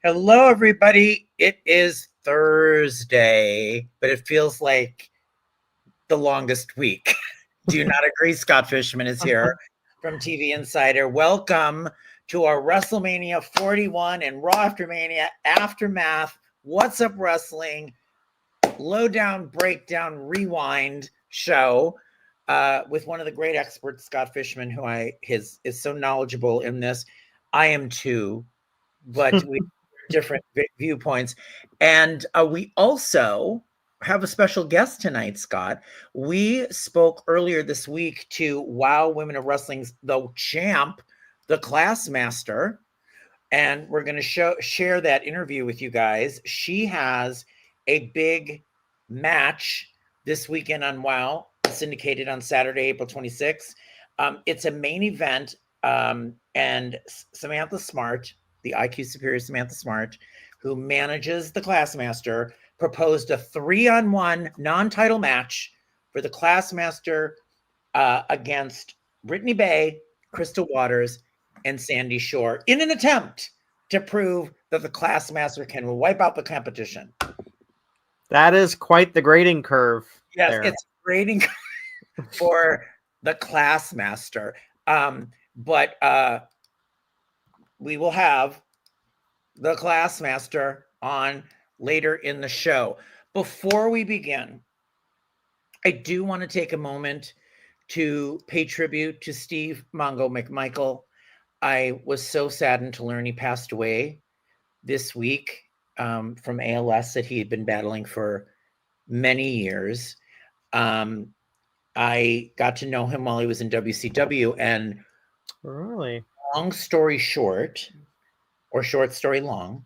Hello, everybody. It is Thursday, but it feels like the longest week. Do you not agree? Scott Fishman is here from TV Insider. Welcome to our WrestleMania 41 and RAW After Mania Aftermath. What's Up Wrestling? Lowdown, breakdown, rewind show with one of the great experts, Scott Fishman, who is so knowledgeable in this. I am too, but we different viewpoints. And we also have a special guest tonight, Scott. We spoke earlier this week to WOW Women of Wrestling's the champ, the Classmaster, and we're going to share that interview with you guys. She has a big match this weekend on WOW, syndicated on Saturday, April 26th. It's a main event, and Samantha Smart, the IQ superior Samantha Smart, who manages the Classmaster, proposed a 3-on-1 non-title match for the Classmaster against Brittany Bay, Crystal Waters, and Sandy Shore in an attempt to prove that the Classmaster can wipe out the competition. That is quite the grading curve. Yes, there. It's grading for the Classmaster. But we will have the Classmaster on later in the show. Before we begin, I do want to take a moment to pay tribute to Steve Mongo McMichael. I was so saddened to learn he passed away this week from ALS that he had been battling for many years. I got to know him while he was in WCW, and really, long story short, or short story long,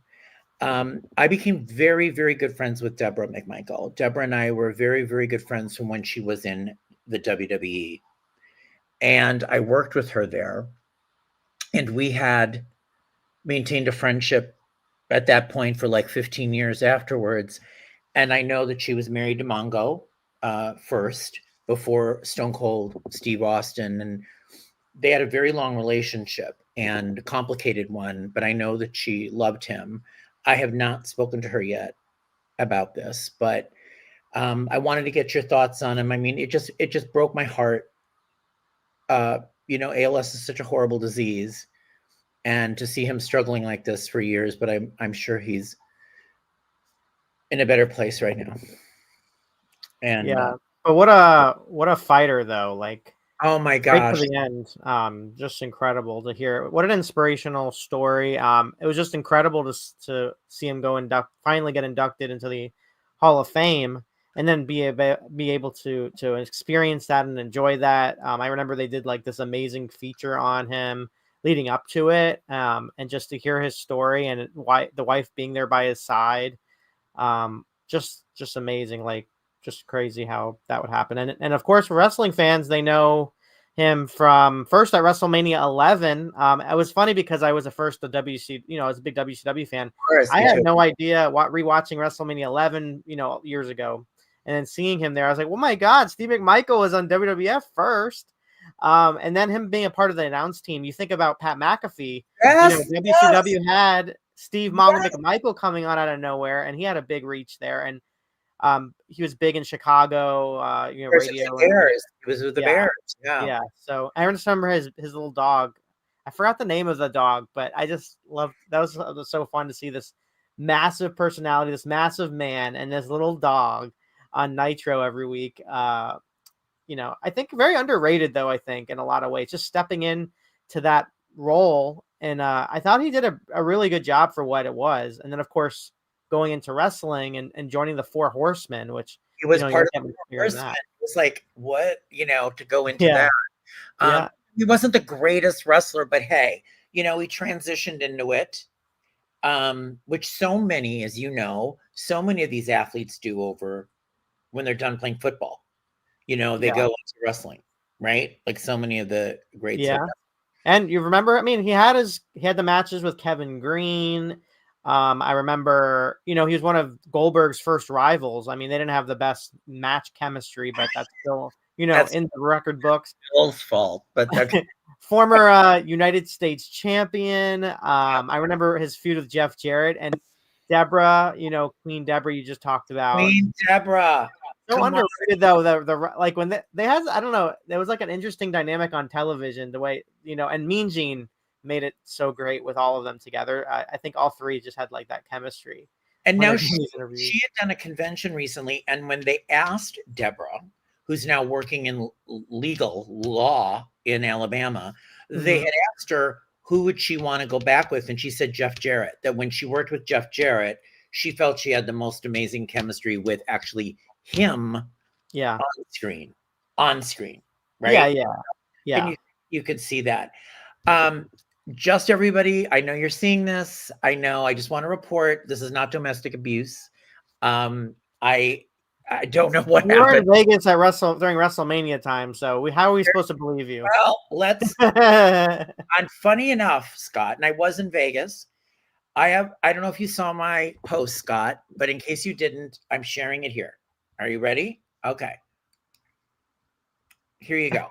I became very, very good friends with Deborah McMichael. Deborah and I were very, very good friends from when she was in the WWE. And I worked with her there. And we had maintained a friendship at that point for like 15 years afterwards. And I know that she was married to Mongo first, before Stone Cold Steve Austin. And they had a very long relationship and complicated one, but I know that she loved him. I have not spoken to her yet about this, but I wanted to get your thoughts on him. I mean, it just broke my heart. ALS is such a horrible disease, and to see him struggling like this for years, but I'm sure he's in a better place right now. And yeah, but what a fighter though! Like, oh my right gosh, to the end, just incredible to hear. What an inspirational story! It was just incredible to see him finally get inducted into the Hall of Fame, and then be able to experience that and enjoy that. I remember they did like this amazing feature on him leading up to it, and just to hear his story and why the wife being there by his side, just amazing. Like, just crazy how that would happen. And of course, for wrestling fans, they know him from first at WrestleMania 11. It was funny because I was I was a big WCW fan. I had no idea rewatching WrestleMania 11, years ago, and then seeing him there, I was like, "Oh my God, Steve McMichael was on WWF first." And then him being a part of the announce team. You think about Pat McAfee. yes, WCW had Steve Mongo McMichael coming on out of nowhere, and he had a big reach there. And he was big in Chicago, radio. Bears. He was with the Bears. Yeah. So I just remember his little dog. I forgot the name of the dog, but I just loved that. Was so fun to see this massive personality, this massive man, and this little dog on Nitro every week. I think very underrated though. I think in a lot of ways, just stepping in to that role, and I thought he did a really good job for what it was. And then of course, going into wrestling and joining the Four Horsemen, which he was part of the Four Horsemen. It was like, what, to go into that. He wasn't the greatest wrestler, but hey, he transitioned into it, which so many, as so many of these athletes do over when they're done playing football. They go into wrestling, right? Like so many of the greats. Yeah. And you remember, I mean, he had the matches with Kevin Green. I remember, he was one of Goldberg's first rivals. I mean, they didn't have the best match chemistry, but that's still, in the record books. Bill's fault, but former United States champion. I remember his feud with Jeff Jarrett and Deborah. Queen Deborah you just talked about. Queen Deborah. So Come on. underrated though. The like when they had, I don't know, there was like an interesting dynamic on television. The way and Mean Gene made it so great with all of them together. I think all three just had like that chemistry. And now she had done a convention recently, and when they asked Deborah, who's now working in legal law in Alabama, they had asked her who would she want to go back with, and she said Jeff Jarrett. That when she worked with Jeff Jarrett, she felt she had the most amazing chemistry with actually him. Yeah, on screen, right? Yeah. And you could see that. Just everybody, I know you're seeing this. I know. I just want to report this is not domestic abuse. I don't know what happened. We're in Vegas at during WrestleMania time, so how are we supposed to believe you? Well, let's. And funny enough, Scott, and I was in Vegas. I don't know if you saw my post, Scott, but in case you didn't, I'm sharing it here. Are you ready? Okay. Here you go.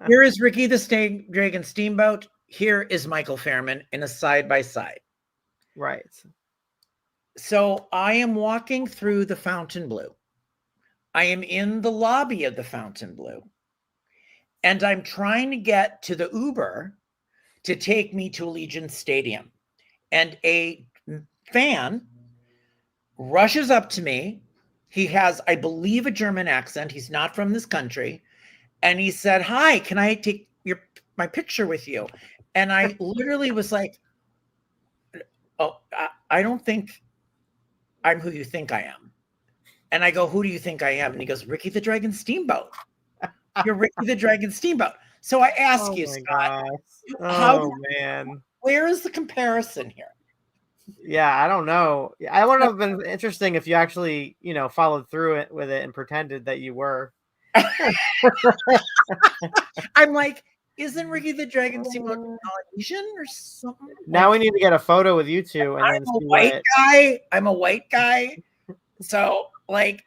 Here is Ricky the Dragon Steamboat. Here is Michael Fairman in a side-by-side. Right. So I am walking through the Fontainebleau. I am in the lobby of the Fontainebleau. And I'm trying to get to the Uber to take me to Allegiant Stadium. And a fan rushes up to me. He has, I believe, a German accent. He's not from this country. And he said, "Hi, can I take my picture with you?" And I literally was like, "Oh, I don't think I'm who you think I am." And I go, "Who do you think I am?" And he goes, "Ricky the Dragon Steamboat. You're Ricky the Dragon Steamboat." So I ask you, Scott, man, where is the comparison here? Yeah, I don't know. I would have been interesting if you actually, followed through with it and pretended that you were. I'm like, isn't Ricky the Dragon Steamboat Asian or something? Now we need to get a photo with you two, and I'm a white guy. I'm a white guy. So,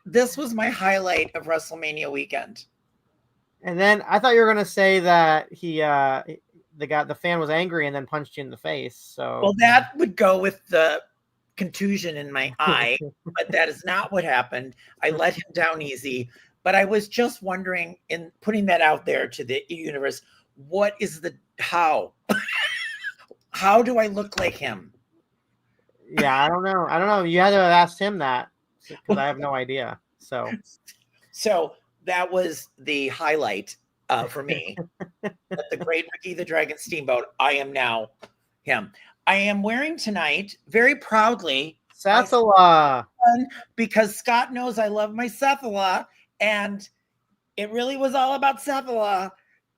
this was my highlight of WrestleMania weekend. And then I thought you were gonna say that the fan was angry and then punched you in the face. So, well, that would go with the contusion in my eye, but that is not what happened. I let him down easy. But I was just wondering, in putting that out there to the universe, what is how? How do I look like him? Yeah, I don't know. You had to have asked him that because I have no idea. So that was the highlight for me. The great Ricky the Dragon Steamboat. I am now him. I am wearing tonight, very proudly, Sethala, because Scott knows I love my Sethala. And it really was all about Sethala.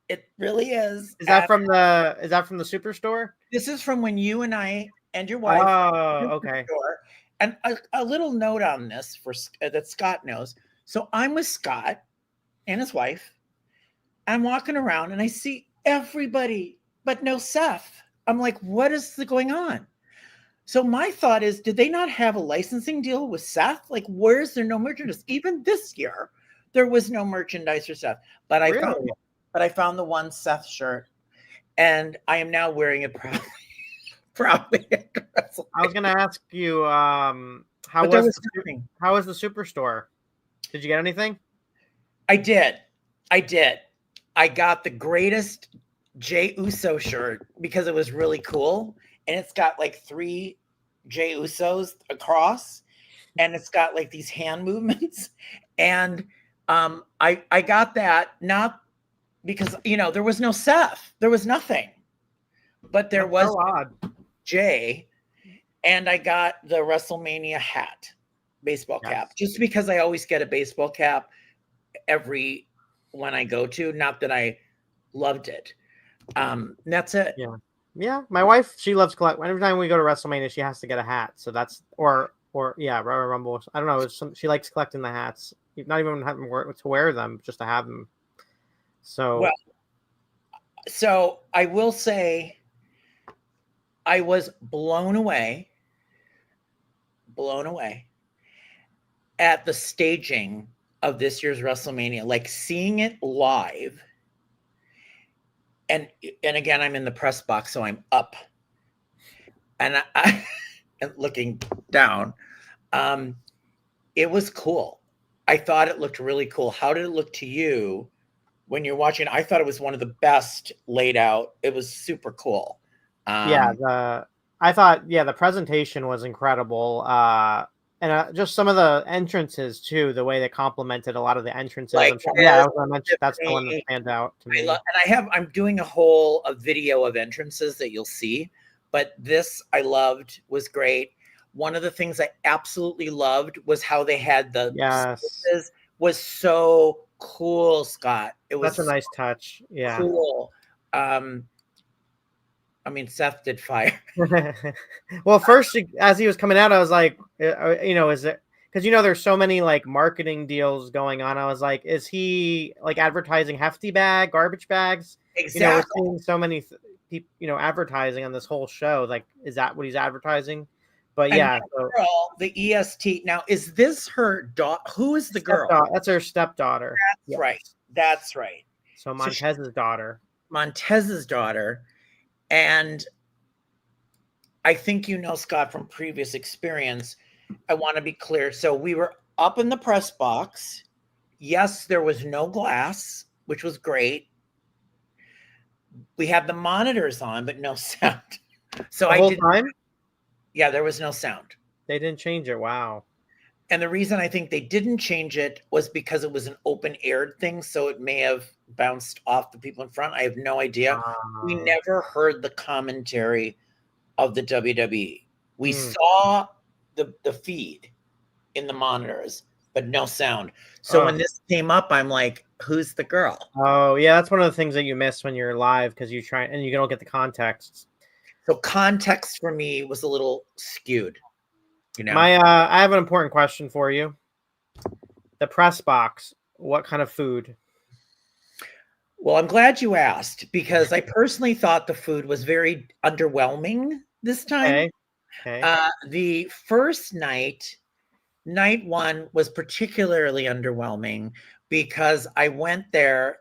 It really is. Is that from the Superstore? This is from when you and I and your wife. Oh, okay. And a little note on this that Scott knows. So I'm with Scott and his wife. I'm walking around and I see everybody, but no Seth. I'm like, what is going on? So my thought is, did they not have a licensing deal with Seth? Where's there no merchandise? Even this year, there was no merchandise for Seth. But I found the one Seth shirt, and I am now wearing it proudly. I was going to ask you, how was the Superstore? Did you get anything? I did. I got the greatest Jey Uso shirt because it was really cool. And it's got 3 Jey Usos across, and it's got these hand movements. And I got that not because there was no Seth, there was nothing, but there was Jay, and I got the WrestleMania hat, baseball cap, just because I always get a baseball cap every one I go to. Not that I loved it. That's it. Yeah, my wife, she loves collect. Every time we go to WrestleMania, she has to get a hat. So that's Royal Rumble. I don't know. She likes collecting the hats, not even having to wear them, just to have them. So I will say, I was blown away at the staging of this year's WrestleMania. Seeing it live and again, I'm in the press box, so I'm up, and I and looking down. It was cool. I thought it looked really cool. How did it look to you when you're watching? I thought it was one of the best laid out. It was super cool. Yeah, I thought the presentation was incredible. And just some of the entrances too, the way they complemented a lot of the entrances. Like I'm sure. Yeah, this, I was gonna mention that's the one that Tiffany, stands out to me. I'm doing a video of entrances that you'll see, but this I loved, was great. One of the things I absolutely loved was how they had the Yes, spaces, was so cool, Scott. It that's a was nice touch. Yeah. cool. Um, I mean, Seth did fire. Well, first, as he was coming out, I was like, is it because there's so many like marketing deals going on? I was like, is he like advertising hefty garbage bags? We're Exactly. seeing so many people, advertising on this whole show. Like, is that what he's advertising? But And yeah, the so girl, the EST. Now, is this her daughter? Who is the girl? that's her stepdaughter. That's Yes. right. That's right. So So she's Montez's daughter. Montez's daughter. And I think Scott, from previous experience. I want to be clear. So we were up in the press box. Yes, there was no glass, which was great. We had the monitors on, but no sound. So The whole time? Yeah, there was no sound. They didn't change it. Wow. And the reason I think they didn't change it was because it was an open aired thing. So it may have bounced off the people in front. I have no idea. We never heard the commentary of the WWE. We saw the feed in the monitors, but no sound. So when this came up, I'm like, who's the girl? Oh, yeah, that's one of the things that you miss when you're live because you try and you don't get the context. So context for me was a little skewed. I have an important question for you. The press box, what kind of food? Well, I'm glad you asked because I personally thought the food was very underwhelming this time. Okay. The first night one, was particularly underwhelming because I went there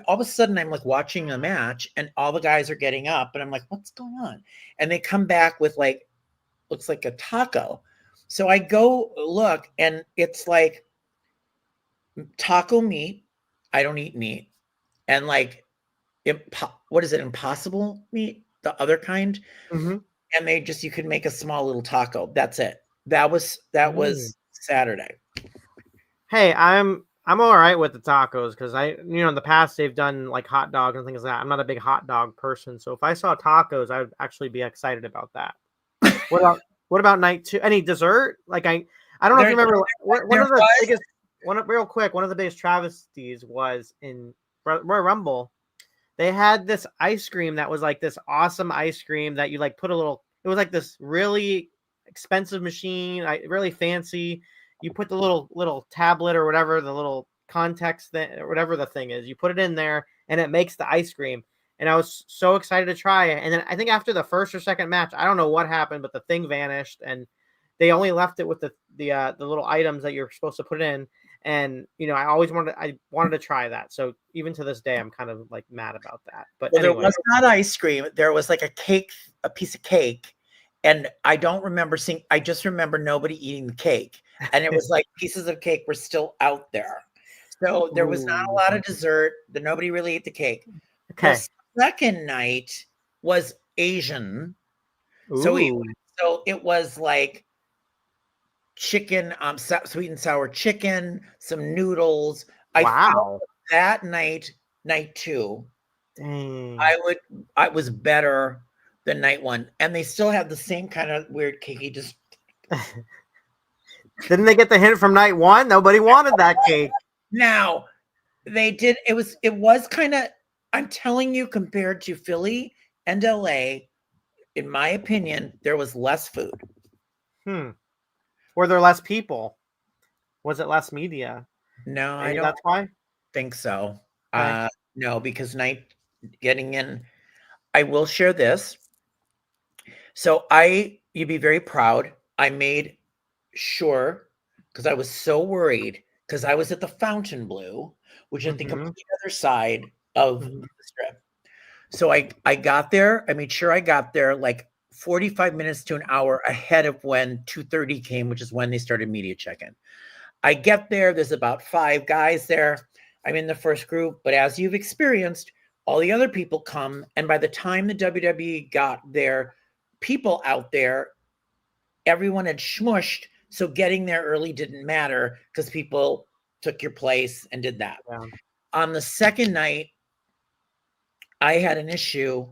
all of a sudden I'm like watching a match and all the guys are getting up and I'm like, what's going on? And they come back with like, looks like a taco. So I go look and it's like taco meat. I don't eat meat. And like, what is it? Impossible meat, the other kind. Mm-hmm. And you could make a small little taco. That's it. That was Saturday. Hey, I'm all right with the tacos because in the past they've done like hot dogs and things like that. I'm not a big hot dog person, so if I saw tacos, I would actually be excited about that. What about night 2? Any dessert? Like I don't know if you remember real quick. One of the biggest travesties was in Royal Rumble. They had this ice cream that was like this awesome ice cream that you like put a little. It was like this really expensive machine, really fancy. You put the little tablet or whatever, the little context that or whatever the thing is. You put it in there, and it makes the ice cream. And I was so excited to try it. And then I think after the first or second match, I don't know what happened, but the thing vanished, and they only left it with the little items that you're supposed to put in. And I wanted to try that. So even to this day, I'm kind of like mad about that. But anyway. There was not ice cream. There was like a piece of cake. And I don't remember seeing, I just remember nobody eating the cake. And it was like pieces of cake were still out there. So there was not a lot of dessert. Nobody really ate the cake. Okay. The second night was Asian. So it was like chicken, sweet and sour chicken, some noodles. I felt that night 2, Dang. I was better than night 1, and they still have the same kind of weird cake. Just didn't they get the hint from night 1? Nobody wanted that cake. Now they did. It was kind of. I'm telling you, compared to Philly and LA, in my opinion, there was less food. Were there less people? Was it less media? No, I don't. That's why. Think so. Okay. No, because getting in. I will share this. So you'd be very proud. I made sure because I was so worried because I was at the Fountain Blue, which is the complete other side of the strip. So I got there. I made sure I got there like 45 minutes to an hour ahead of when 2:30 came, which is when they started media check-in. I get there, there's about 5 guys there. I'm in the first group, but as you've experienced, all the other people come, and by the time the WWE got their people out there, everyone had smushed, so getting there early didn't matter because people took your place and did that. Yeah. On the second night, I had an issue.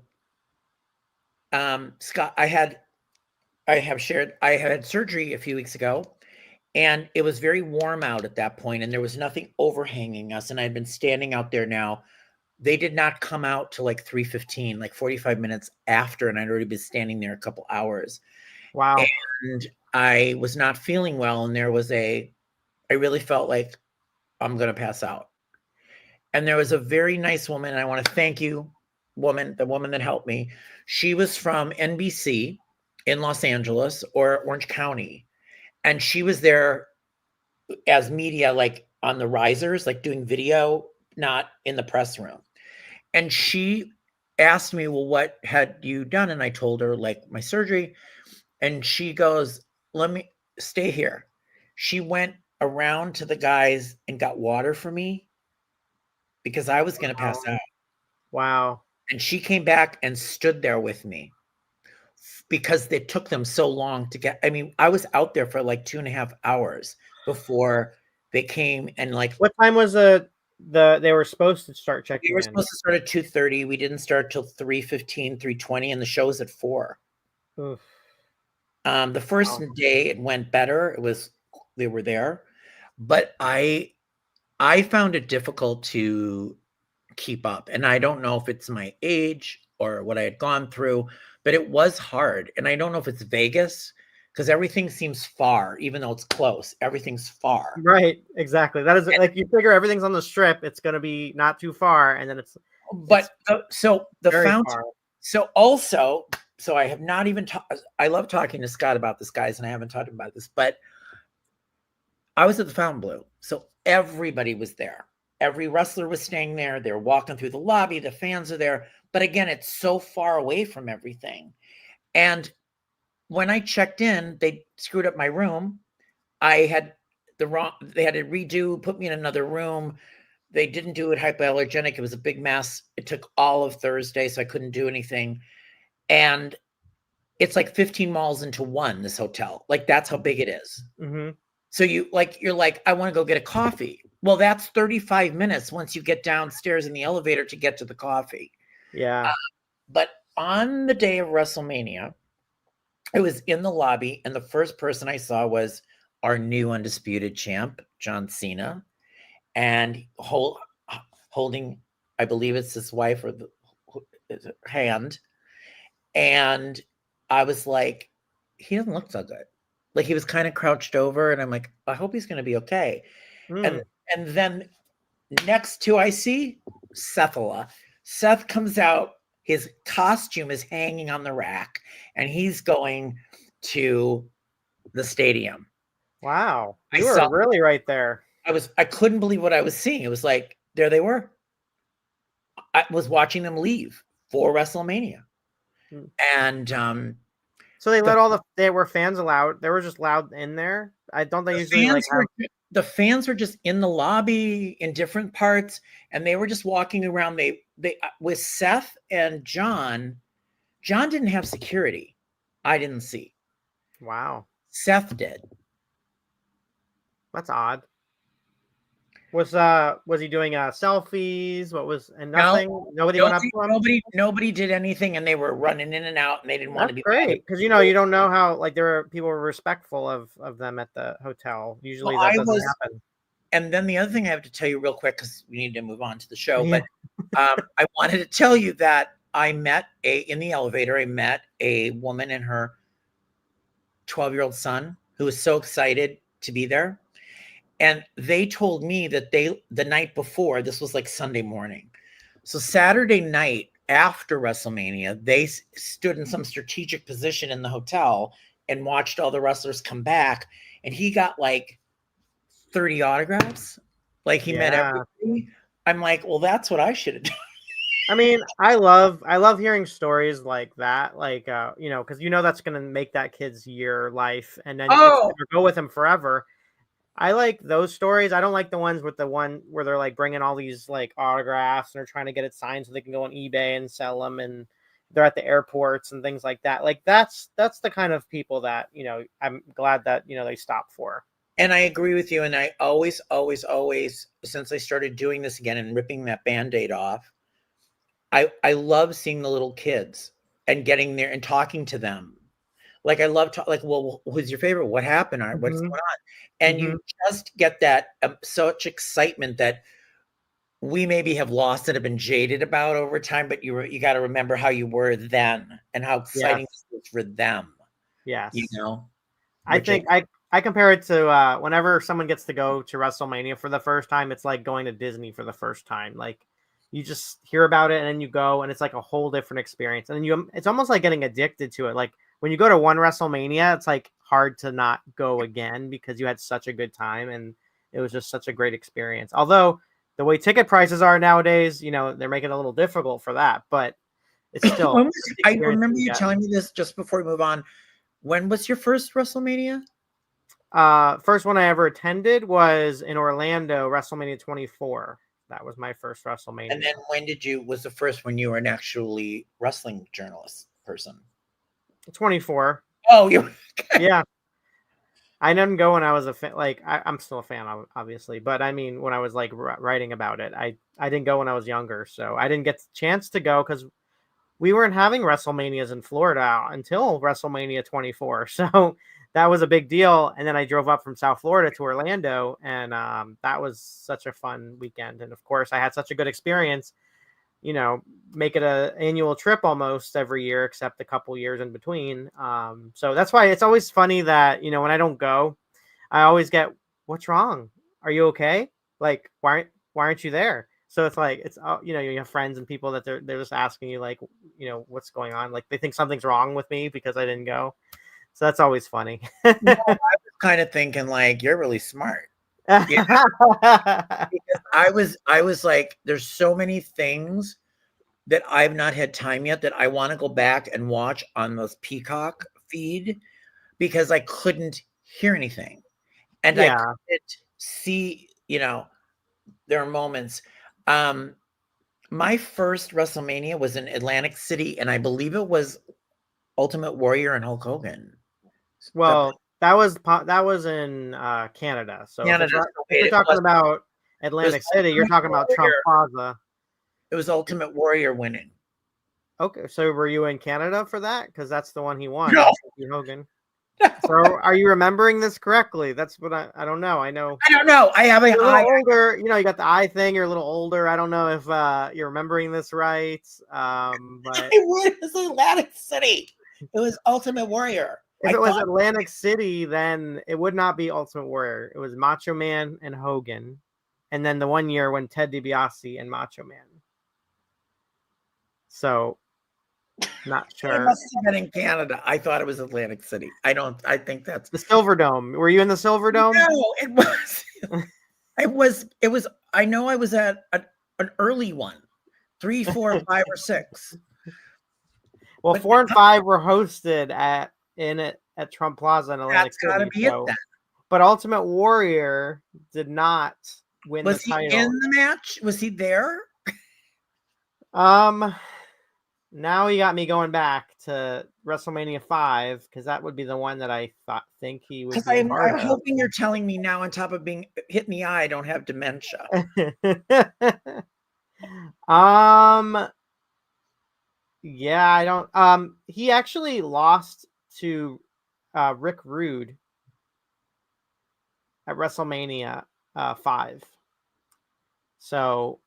Scott, I had surgery a few weeks ago, and it was very warm out at that point, and there was nothing overhanging us, and I'd been standing out there now. They did not come out till like 3:15, like 45 minutes after, and I'd already been standing there a couple hours. Wow. And I was not feeling well, and I really felt like I'm going to pass out. And there was a very nice woman, and I want to thank you, the woman that helped me. She was from NBC in Los Angeles or Orange County, and she was there as media, like on the risers, like doing video, not in the press room. And she asked me, well, what had you done? And I told her like my surgery. And she goes, let me stay here. She went around to the guys and got water for me because I was going to pass out. Wow. And she came back and stood there with me because it took them so long to get. I mean, I was out there for like 2.5 hours before they came. And like, what time was they were supposed to start checking? We were supposed to start at 2:30. We didn't start till 3:15, 3:20, and the show was at 4. Oof. The first day it went better. They were there, but I found it difficult to keep up, and I don't know if it's my age or what I had gone through, but it was hard. And I don't know if it's Vegas because everything seems far, even though it's close. Everything's far. Right, exactly. That is like you figure everything's on the strip. It's going to be not too far, and then it's. But so the fountain. Far. So I have not even talked. I love talking to Scott about this, guys, and I haven't talked about this, but I was at the Fontainebleau. So everybody was there. Every wrestler was staying there. They're walking through the lobby. The fans are there. But again, it's so far away from everything. And when I checked in, they screwed up my room. They had to redo, put me in another room. They didn't do it hypoallergenic. It was a big mess. It took all of Thursday, so I couldn't do anything. And it's like 15 malls into one, this hotel. Like, that's how big it is. Mm-hmm. So you're like, I want to go get a coffee. Well, that's 35 minutes once you get downstairs in the elevator to get to the coffee. Yeah. But on the day of WrestleMania, I was in the lobby, and the first person I saw was our new undisputed champ, John Cena, and holding, I believe it's his wife or the hand. And I was like, he doesn't look so good. Like, he was kind of crouched over, and I'm like, I hope he's going to be okay. And then next to I see Seth comes out. His costume is hanging on the rack, and he's going to the stadium. Wow. You were really right there. I couldn't believe what I was seeing. It was like, there they were. I was watching them leave for WrestleMania. And so they let they were fans allowed. They were just allowed in there. I don't think usually the fans were just in the lobby in different parts, and they were just walking around. They with Seth and John didn't have security. I didn't see. Wow. Seth did. That's odd. Was he doing selfies? What was and nothing? Nobody went up to him? Nobody did anything, and they were running in and out, and they didn't want to be great because you don't know how there were people were respectful of them at the hotel. Usually that doesn't happen. And then the other thing I have to tell you real quick, because we need to move on to the show, but I wanted to tell you that I met in the elevator. I met a woman and her 12-year-old son who was so excited to be there. And they told me that the night before, this was like Sunday morning. So Saturday night after WrestleMania, they stood in some strategic position in the hotel and watched all the wrestlers come back. And he got like 30 autographs. Like, he met everybody. I'm like, well, that's what I should have done. I mean, I love hearing stories like that, like because that's gonna make that kid's year life, and then it's Oh, gonna go with him forever. I like those stories. I don't like the ones with the one where they're like bringing all these like autographs and they're trying to get it signed so they can go on eBay and sell them, and they're at the airports and things like that. Like that's the kind of people that I'm glad that they stop for. and I agree with you. And I always, always, always, since I started doing this again and ripping that Band-Aid off, I love seeing the little kids and getting there and talking to them. Like I love like, well, who's your favorite? What happened? What's Hmm. going on? And Hmm. you just get that such excitement that we maybe have lost it, have been jaded about over time. But you got to remember how you were then and how Yes, exciting it was for them. You yes. know, I which I think I compare it to whenever someone gets to go to WrestleMania for the first time, it's like going to Disney for the first time. Like you just hear about it and then you go and it's like a whole different experience. And then it's almost like getting addicted to it. Like when you go to one WrestleMania, it's like hard to not go again because you had such a good time and it was just such a great experience. Although the way ticket prices are nowadays, they're making it a little difficult for that, but it's still when the was I experience remember you you get. telling me this just before we move on. When was your first WrestleMania? First one I ever attended was in Orlando, WrestleMania 24. That was my first And then WrestleMania. when was the first when you were an actually wrestling journalist person? 24. Oh, you Yeah. I didn't go when I was a fan. Like I'm still a fan, obviously, but I mean, when I was like writing about it, I didn't go when I was younger, so I didn't get the chance to go because we weren't having WrestleManias in Florida until WrestleMania 24. So that was a big deal. And then I drove up from South Florida to Orlando, and that was such a fun weekend. And of course, I had such a good experience. Make it a annual trip almost every year, except a couple years in between. So that's why it's always funny that when I don't go, I always get, "What's wrong? Are you okay? Like, why aren't you there?" So it's like you have friends and people that they're just asking you like, what's going on? Like they think something's wrong with me because I didn't go. So that's always funny. No, I was kind of thinking like you're really smart. Yeah, because I was like, there's so many things that I've not had time yet that I want to go back and watch on this Peacock feed because I couldn't hear anything and I Yeah. couldn't see, there are moments. Um, my first WrestleMania was in Atlantic City, and I believe it was Ultimate Warrior and Hulk Hogan. The Well, that was in Canada. So Canada, so if wait, you're talking about it was Atlantic City, you're Ultimate talking about Trump Warrior. Plaza. It was Ultimate Warrior winning. Okay, so were you in Canada for that? Because that's the one he won. No, Hogan. no, So are you remembering this correctly? That's what I don't know. I know I don't know. I have a you're a little high. older. You got the eye thing. You're a little older. I don't know if you're remembering this right. But It was Atlantic City. It was Ultimate Warrior. if I it was thought Atlantic City, then it would not be Ultimate Warrior. It was Macho Man and Hogan, and then the one year when Ted DiBiase and Macho Man. So not it sure. must have been in Canada. I thought it was Atlantic City. I don't. I think that's The Silver Dome. Were you in the Silver Dome? no. It was. It was. It was. I know. I was at an early one, 3, 4, 5, or 6. Well, But 4 and 5 were hosted at Trump Plaza in Atlantic that's got to City. be it So, then. but Ultimate Warrior did not win the Was he in title. the match? Was he there? Um, Now you got me going back to WrestleMania 5 because that would be the one that I think he would Because be a part I'm of. hoping you're telling me now, on top of being hit in the eye, I don't have dementia. um, yeah, I don't. He actually lost to Rick Rude at WrestleMania 5. So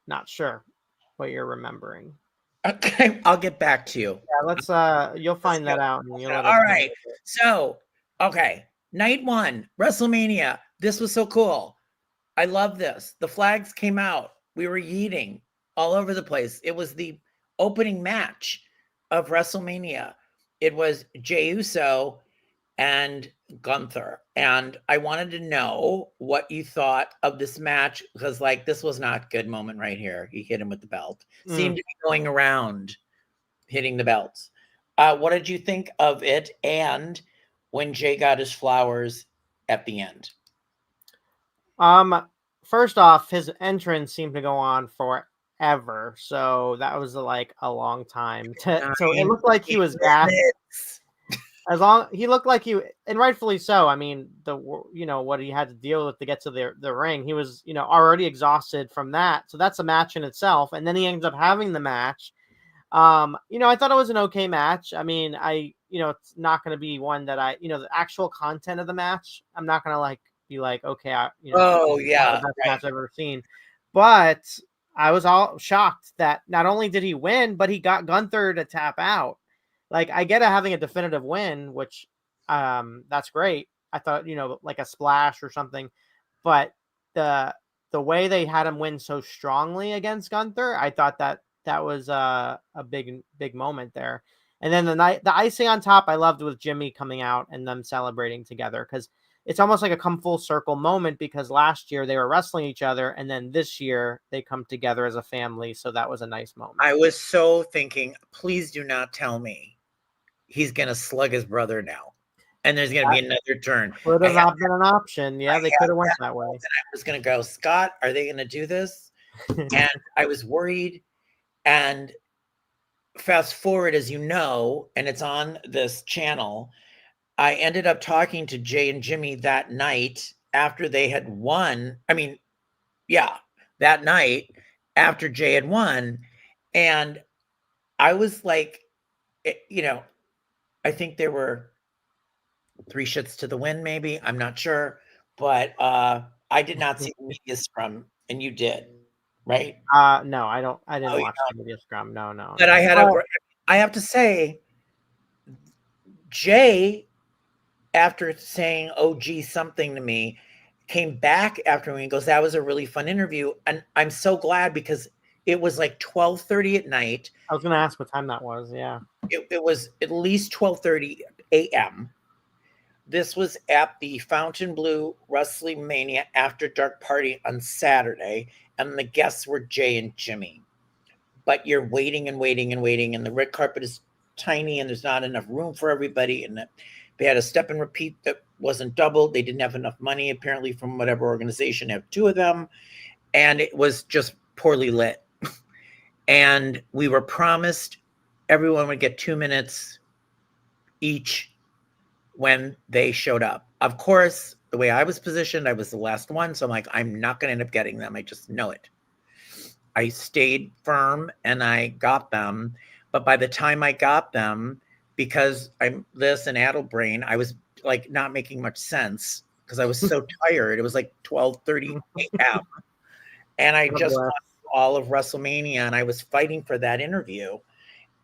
not sure what you're remembering. Okay, I'll get back to you. Yeah, let's you'll Let's find go. that out and you'll let us All know. right. So, okay, night 1, WrestleMania. This was so cool. I love this. The flags came out. We were yeeting all over the place. It was the opening match of WrestleMania. It was Jey Uso and Gunther. And I wanted to know what you thought of this match because, like, this was not a good moment right here. He hit him with the belt. Seemed to be going around hitting the belts. What did you think of it? And when Jay got his flowers at the end? First off, his entrance seemed to go on forever, so that was like a long time. So it looked like he was gassed. He looked like he, and rightfully so. I mean, what he had to deal with to get to the ring, he was already exhausted from that. So that's a match in itself, and then he ends up having the match. I thought it was an okay match. I mean, it's not going to be one that the actual content of the match, I'm not going to be like, okay, oh yeah, the best match I've ever seen. But I was all shocked that not only did he win, but he got Gunther to tap out. Like, I get having a definitive win, which that's great. I thought, like a splash or something, but the way they had him win so strongly against Gunther, I thought that was a big moment there. And then the icing on top, I loved with Jimmy coming out and them celebrating together, because it's almost like a come full circle moment, because last year they were wrestling each other, and then this year they come together as a family. So that was a nice moment. I was so thinking, please do not tell me he's going to slug his brother now, and there's going to be another turn. Would have not been an option. Yeah, they could have went that way. And I was going to go, Scott, are they going to do this? And I was worried. And fast forward, as you know, and it's on this channel, I ended up talking to Jay and Jimmy that night after they had won. I mean, yeah, that night after Jay had won. And I was like, I think there were 3 shits to the win, maybe. I'm not sure. But I did not see the media scrum, and you did, right? No, I didn't watch the media scrum. No. But I have to say, Jay, after saying, oh, gee, something to me, came back after me and goes, that was a really fun interview. And I'm so glad, because it was like 12:30 at night. I was going to ask what time that was. Yeah. It was at least 12:30 a.m. This was at the Fontainebleau WrestleMania After Dark party on Saturday, and the guests were Jay and Jimmy. But you're waiting and waiting and waiting, and the red carpet is tiny, and there's not enough room for everybody, and they had a step and repeat that wasn't doubled. They didn't have enough money, apparently, from whatever organization, to have 2 of them, and it was just poorly lit. And we were promised everyone would get 2 minutes each when they showed up. Of course, the way I was positioned, I was the last one, so I'm like, I'm not going to end up getting them. I just know it. I stayed firm and I got them, but by the time I got them, because I'm this and addle-brain, I was like not making much sense because I was so tired. It was like 12:30 a.m. and I just watched all of WrestleMania, and I was fighting for that interview.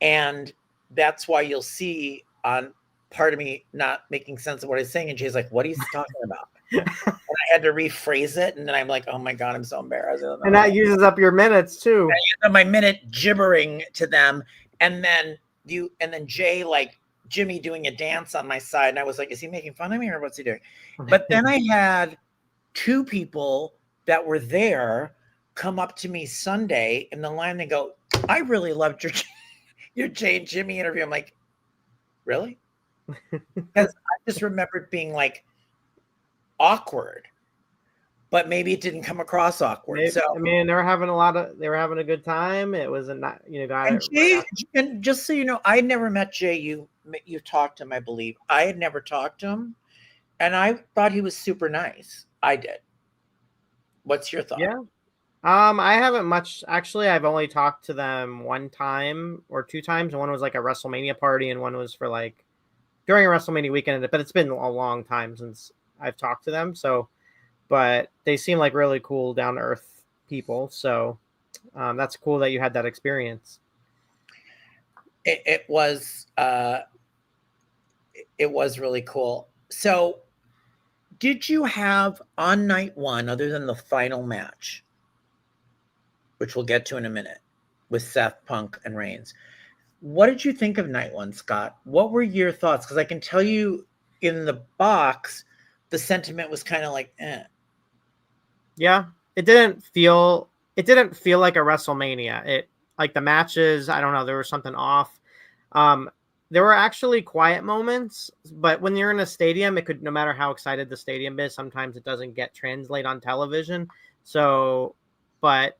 And that's why you'll see on part of me not making sense of what he's saying, and Jay's like, what are you talking about? And I had to rephrase it, and then I'm like, oh my God, I'm so embarrassed. And that uses up your minutes too. I used up my minute gibbering to them, and then Jay, like Jimmy, doing a dance on my side, and I was like, is he making fun of me or what's he doing? But then I had 2 people that were there come up to me Sunday in the line. They go, I really loved your Jay and Jimmy interview. I'm like, really? Because I just remembered being like awkward, but maybe it didn't come across awkward. Maybe, so I mean, they were having a good time. It was guy. And Jay, and just so you know, I had never met Jay. You talked to him, I believe. I had never talked to him, and I thought he was super nice. I did. What's your thought? Yeah. I haven't much, actually. I've only talked to them 1 time or 2 times. One was like a WrestleMania party, and one was for like during a WrestleMania weekend. But it's been a long time since I've talked to them. So, but they seem like really cool, down to earth people. So that's cool that you had that experience. It was really cool. So, did you have on night 1, other than the final match, which we'll get to in a minute, with Seth, Punk, and Reigns, what did you think of night 1, Scott? What were your thoughts? Because I can tell you, in the box, the sentiment was kind of like, eh. Yeah, it didn't feel like a WrestleMania. It like the matches, I don't know, there was something off. There were actually quiet moments, but when you're in a stadium, it could, no matter how excited the stadium is, sometimes it doesn't get translate on television. So, but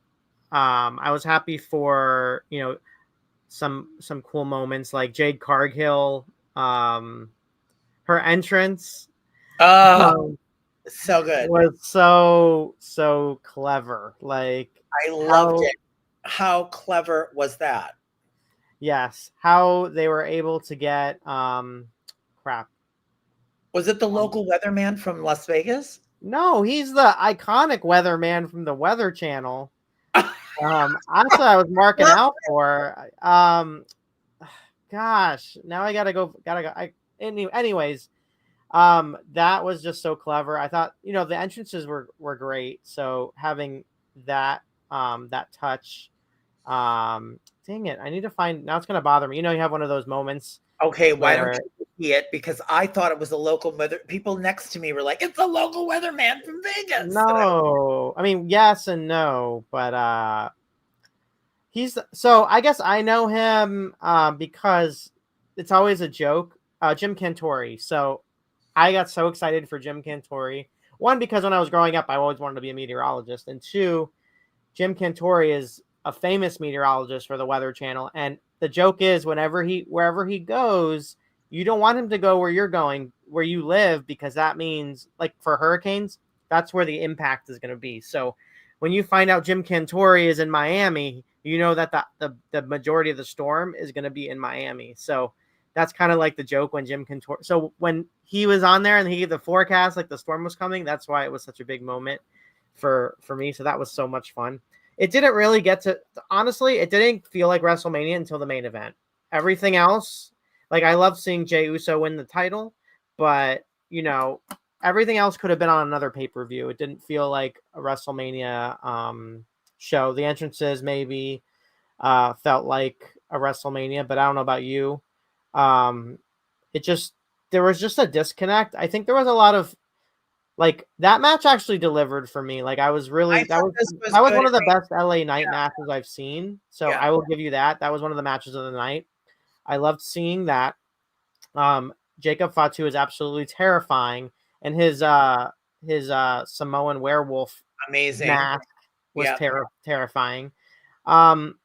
I was happy for, some cool moments like Jade Cargill, her entrance. Oh, Um, so good. was so clever. Like I loved how it. How clever was that? yes, how they were able to get crap. Was it the local weatherman from Las Vegas? No, he's the iconic weatherman from the Weather Channel. That's what I was marking out for. Gosh, now I gotta go. Anyways, that was just so clever. I thought, the entrances were great. So having that that touch, dang it, I need to find. Now it's gonna bother me. You have one of those moments. Okay, why where, don't you see it? Because I thought it was a local weather. People next to me were like, "It's a local weatherman from Vegas." No, I mean yes and no, but so I guess I know him because it's always a joke. Jim Cantori. So I got so excited for Jim Cantori. One, because when I was growing up, I always wanted to be a meteorologist, and two, Jim Cantori is a famous meteorologist for the Weather Channel, and the joke is wherever he goes, you don't want him to go where you're going, where you live, because that means, like for hurricanes, that's where the impact is going to be. So when you find out Jim Cantori is in Miami, you know that the majority of the storm is going to be in Miami. So that's kind of like the joke when Jim Cantori. So when he was on there and he gave the forecast, like the storm was coming, that's why it was such a big moment for me. So that was so much fun. It didn't really get to, honestly, it didn't feel like WrestleMania until the main event. Everything else, like I love seeing Jey Uso win the title, but everything else could have been on another pay-per-view. It didn't feel like a WrestleMania show. The entrances maybe felt like a WrestleMania, but I don't know about you. It just, there was just a disconnect. I think there was a lot of, like, that match actually delivered for me. Like I was really, I that thought was this was that was good. one of the best LA Knight matches I've seen. So Yeah. I will give you that. That was one of the matches of the night. I loved seeing that. Jacob Fatu is absolutely terrifying, and his Samoan werewolf Amazing. mask was Yeah. terrifying. Um,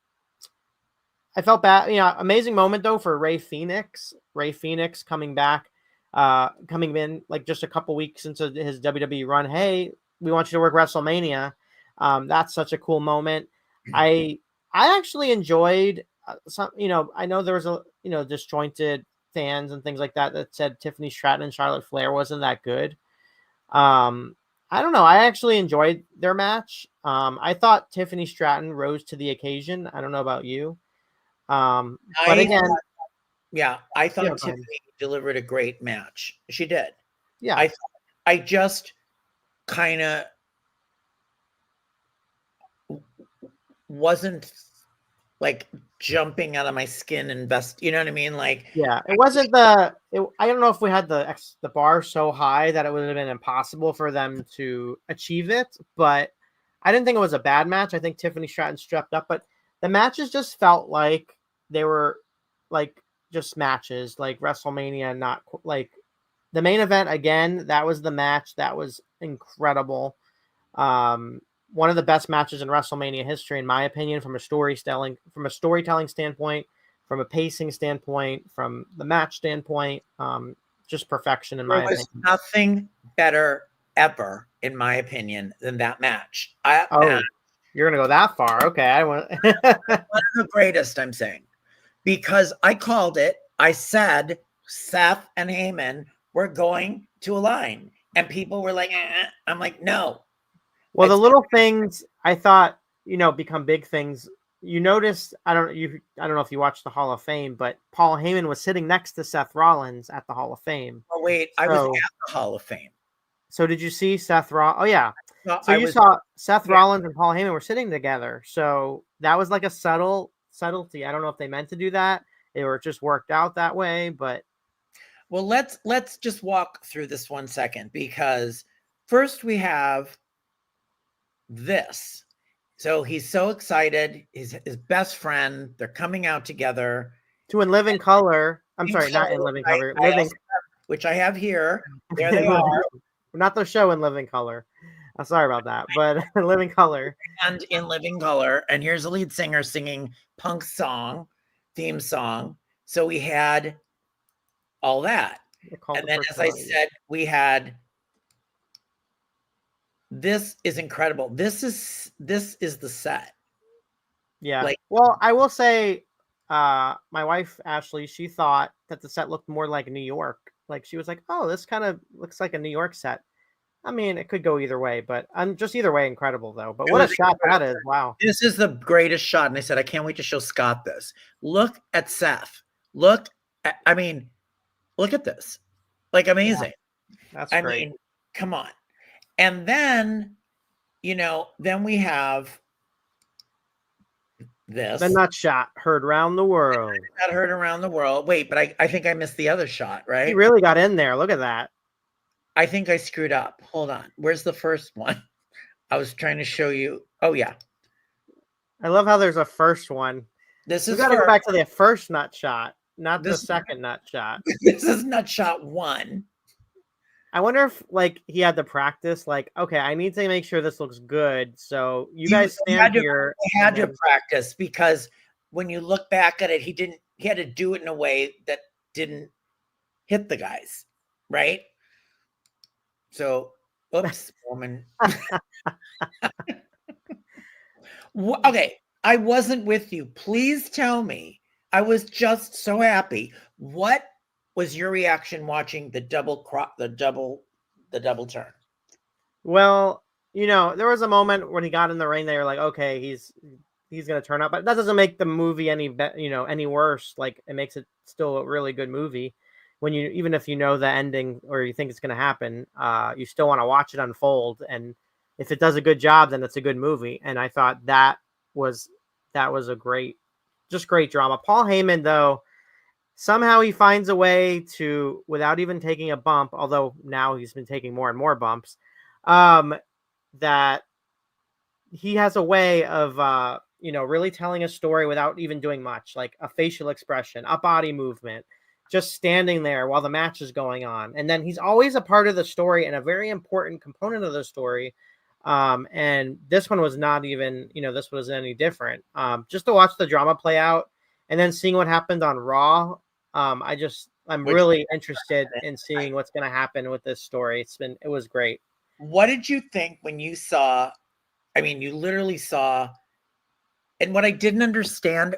I felt bad. Amazing moment though for Ray Phoenix. Ray Phoenix coming back, coming in like just a couple weeks into his WWE run. Hey, we want you to work WrestleMania. That's such a cool moment. I actually enjoyed some. I know there was a disjointed fans and things like that said Tiffany Stratton and Charlotte Flair wasn't that good. I don't know. I actually enjoyed their match. I thought Tiffany Stratton rose to the occasion. I don't know about you. But again, I thought go ahead. Tiffany delivered a great match. She did. Yeah. I just kind of wasn't like jumping out of my skin and best, you know what I mean? Like, Yeah, it wasn't I don't know if we had the bar so high that it would have been impossible for them to achieve it, but I didn't think it was a bad match. I think Tiffany Stratton stepped up, but the matches just felt like they were like just matches, like WrestleMania, not like the main event. Again, that was the match that was incredible. One of the best matches in WrestleMania history, in my opinion, from a storytelling standpoint, from a pacing standpoint, from the match standpoint, just perfection in my there was opinion. nothing better ever, in my opinion, than that match. You're gonna go that far? Okay, I want one of the greatest. I'm saying, because I called it. I said Seth and Heyman were going to align, and people were like, I'm like, no. Well, the little things I thought, become big things. You noticed, I don't know if you watched the Hall of Fame, but Paul Heyman was sitting next to Seth Rollins at the Hall of Fame. Oh wait, I was at the Hall of Fame. So did you see Seth Rollins? Oh yeah. So you saw Seth Rollins and Paul Heyman were sitting together. So that was like a subtlety. I don't know if they meant to do that. It or just worked out that way, but Well, let's just walk through this 1 second, because first we have this. So he's so excited. His best friend. They're coming out together. To In Living Color. I'm In sorry, not color, In Living I Color. Living. also have, which I have here. There they are. Not the show In Living Color. I'm sorry about that, but In Living Color. And In Living Color. And here's a lead singer singing Punk's theme song. So we had all that. And then, as I said, we had, this is incredible. This is the set. Yeah. Like, well, I will say, my wife Ashley, she thought that the set looked more like New York. Like, she was like, "Oh, this kind of looks like a New York set." I mean, it could go either way, but just either way, incredible though. But what a shot that is! Wow, this is the greatest shot. And I said, I can't wait to show Scott this. Look at Seth. Look at this. Like, amazing. Yeah, that's great. I mean, come on. And then, then we have this. The nut shot heard around the world. Got heard around the world. Wait, but I think I missed the other shot, right? He really got in there. Look at that. I think I screwed up. Hold on. Where's the first one? I was trying to show you. Oh, yeah. I love how there's a first one. We got to go back to the first nut shot, not the second nut shot. This is nut shot 1. I wonder if, like, he had to practice, like, okay, I need to make sure this looks good. So you guys stand here. He had to practice, because when you look back at it, he had to do it in a way that didn't hit the guys, right? So, oops, woman. Okay, I wasn't with you. Please tell me. I was just so happy. What was your reaction watching the double turn? Well, there was a moment when he got in the ring. They were like, okay, he's gonna turn up, but that doesn't make the movie any worse. Like, it makes it still a really good movie. When even if you know the ending or you think it's gonna happen, you still want to watch it unfold. And if it does a good job, then it's a good movie. And I thought that was a great drama. Paul Heyman, though, somehow he finds a way to, without even taking a bump, although now he's been taking more and more bumps, that he has a way of, really telling a story without even doing much, like a facial expression, a body movement, just standing there while the match is going on. And then he's always a part of the story and a very important component of the story. And this one was not even, this was any different. Just to watch the drama play out and then seeing what happened on Raw. I'm really interested in seeing what's going to happen with this story. It was great. What did you think when you saw, you literally saw, and what I didn't understand,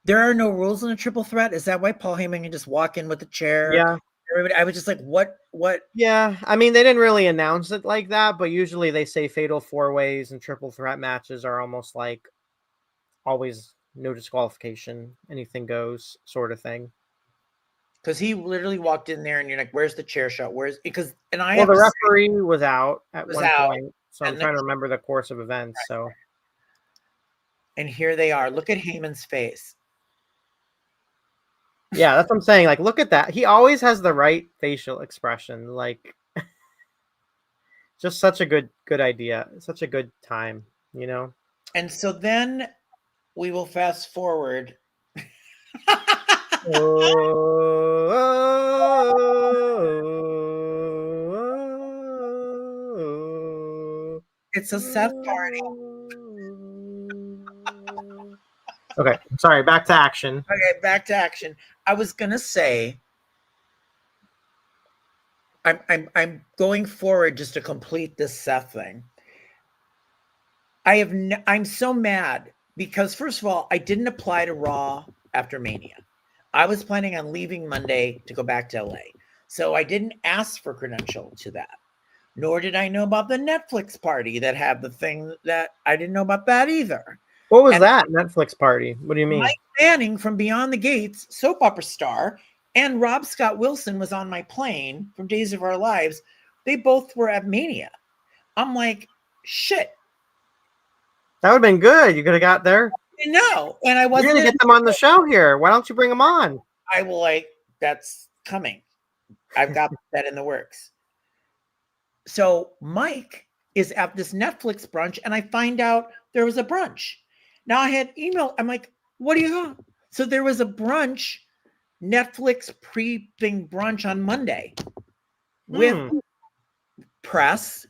there are no rules in a triple threat. Is that why Paul Heyman can just walk in with a chair? Yeah. Everybody, I was just like, what? Yeah. They didn't really announce it like that, but usually they say fatal 4-ways and triple threat matches are almost like always no disqualification, anything goes sort of thing. Because he literally walked in there and you're like, where's the chair shot? The referee was out at one point. So I'm trying to remember the course of events. So. And here they are. Look at Heyman's face. Yeah, that's what I'm saying. Like, look at that. He always has the right facial expression. Like, just such a good idea. Such a good time, And so then we will fast forward. It's a Seth party. Okay, sorry, back to action. Okay, back to action. I was gonna say, I'm going forward just to complete this Seth thing. I'm so mad because, first of all, I didn't apply to Raw After Mania. I was planning on leaving Monday to go back to LA, so I didn't ask for credential to that. Nor did I know about the Netflix party that had the thing that I didn't know about that either. What was that Netflix party? What do you mean? Mike Manning from Beyond the Gates, soap opera star, and Rob Scott Wilson was on my plane from Days of Our Lives. They both were at Mania. I'm like, shit. That would have been good. You could have got there. No, and I wasn't going to get them on the show here. Why don't you bring them on? I will, that's coming. I've got that in the works. So Mike is at this Netflix brunch, and I find out there was a brunch. Now I had email. I'm like, what do you got? So there was a brunch, Netflix pre-thing brunch on Monday with press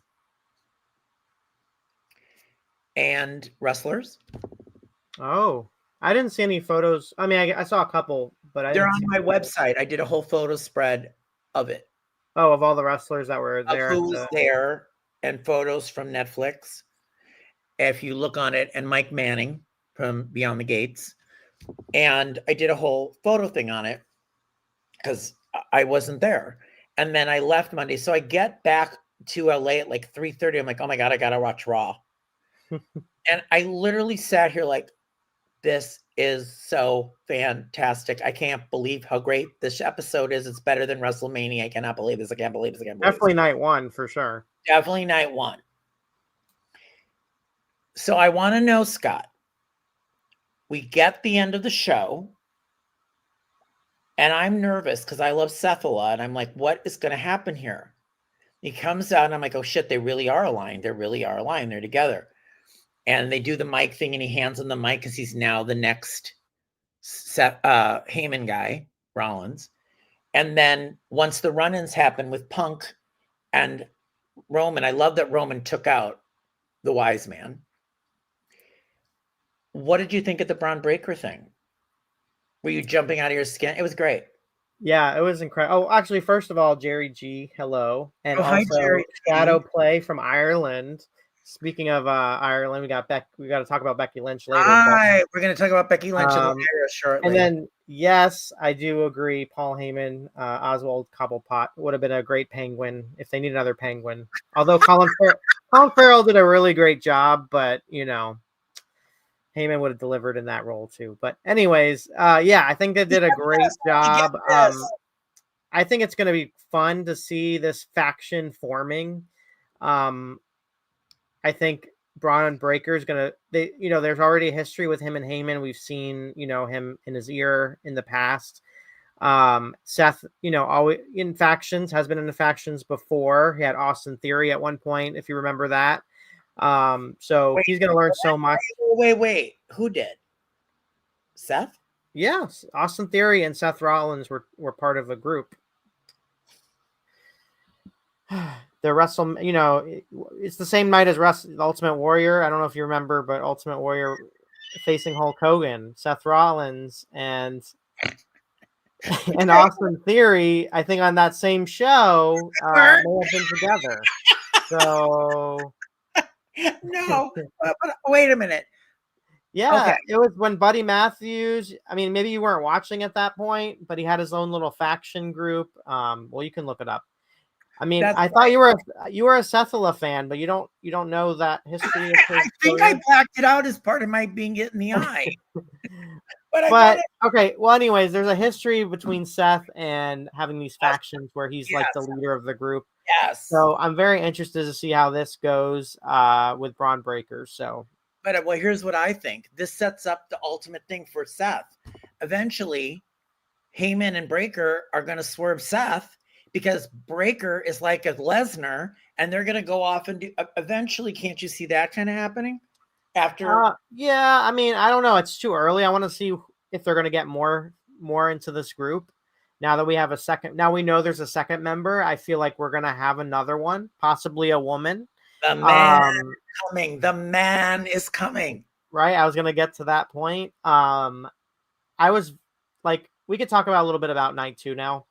and wrestlers. Oh, I didn't see any photos. I mean, I saw a couple, but they're on my website. I did a whole photo spread of it. Oh, of all the wrestlers that were there. Of who was there and photos from Netflix. If you look on it, and Mike Manning from Beyond the Gates. And I did a whole photo thing on it because I wasn't there. And then I left Monday. So I get back to LA at like 3:30. I'm like, oh my God, I got to watch Raw. And I literally sat here like, this is so fantastic. I can't believe how great this episode is. It's better than WrestleMania. I cannot believe this. I can't believe this. I can't believe Definitely this. night one for sure. Definitely night one. So I want to know, Scott, we get the end of the show, and I'm nervous because I love Seth a lot. And I'm like, what is going to happen here? He comes out, and I'm like, oh shit, they really are aligned. They really are aligned. They're together. And they do the mic thing, and he hands him the mic because he's now the next Seth, Heyman guy, Rollins. And then once the run-ins happen with Punk and Roman, I love that Roman took out the wise man. What did you think of the Bron Breakker thing? Were you jumping out of your skin? It was great. Yeah, it was incredible. Oh, actually, first of all, Jerry G, hello. And hi, also Jerry G. Shadow Play from Ireland. Speaking of Ireland, we got to talk about Becky Lynch later. Hi, we're going to talk about Becky Lynch later shortly. And then, yes, I do agree. Paul Heyman, Oswald Cobblepot would have been a great penguin if they need another penguin. Although Colin Farrell did a really great job, but you know, Heyman would have delivered in that role too. But anyways, yeah, I think they did a great job. I think it's going to be fun to see this faction forming. I think Bronn Breakker is going to, there's already a history with him and Heyman. We've seen, him in his ear in the past. Seth, always in factions, has been in the factions before. He had Austin Theory at one point, if you remember that. So he's going to learn so much. Wait. Who did? Seth? Yes. Austin Theory and Seth Rollins were part of a group. The it's the same night as Ultimate Warrior. I don't know if you remember, but Ultimate Warrior facing Hulk Hogan, Seth Rollins, and Austin Theory, I think on that same show, may have been together. So no, but wait a minute. Yeah, okay. It was when Buddy Matthews. I mean, maybe you weren't watching at that point, but he had his own little faction group. Well, you can look it up. I mean, I thought you were a Sethala fan, but you don't know that history. I think I blacked it out as part of my being hit in the eye. but okay. Well, anyways, there's a history between Seth and having these factions where he's like the leader of the group. Yes. So I'm very interested to see how this goes with Bron Breakker. So. But well, here's what I think. This sets up the ultimate thing for Seth. Eventually, Heyman and Breakker are going to swerve Seth because Breakker is like a Lesnar, and they're going to go off and do. Eventually, can't you see that kind of happening? After, yeah, I mean, I don't know. It's too early. I want to see if they're going to get more into this group. Now that we have a second, now we know there's a second member. I feel like we're going to have another one, possibly a woman. The man coming. The man is coming. Right. I was going to get to that point. I was like, we could talk about a little bit about night 2 now.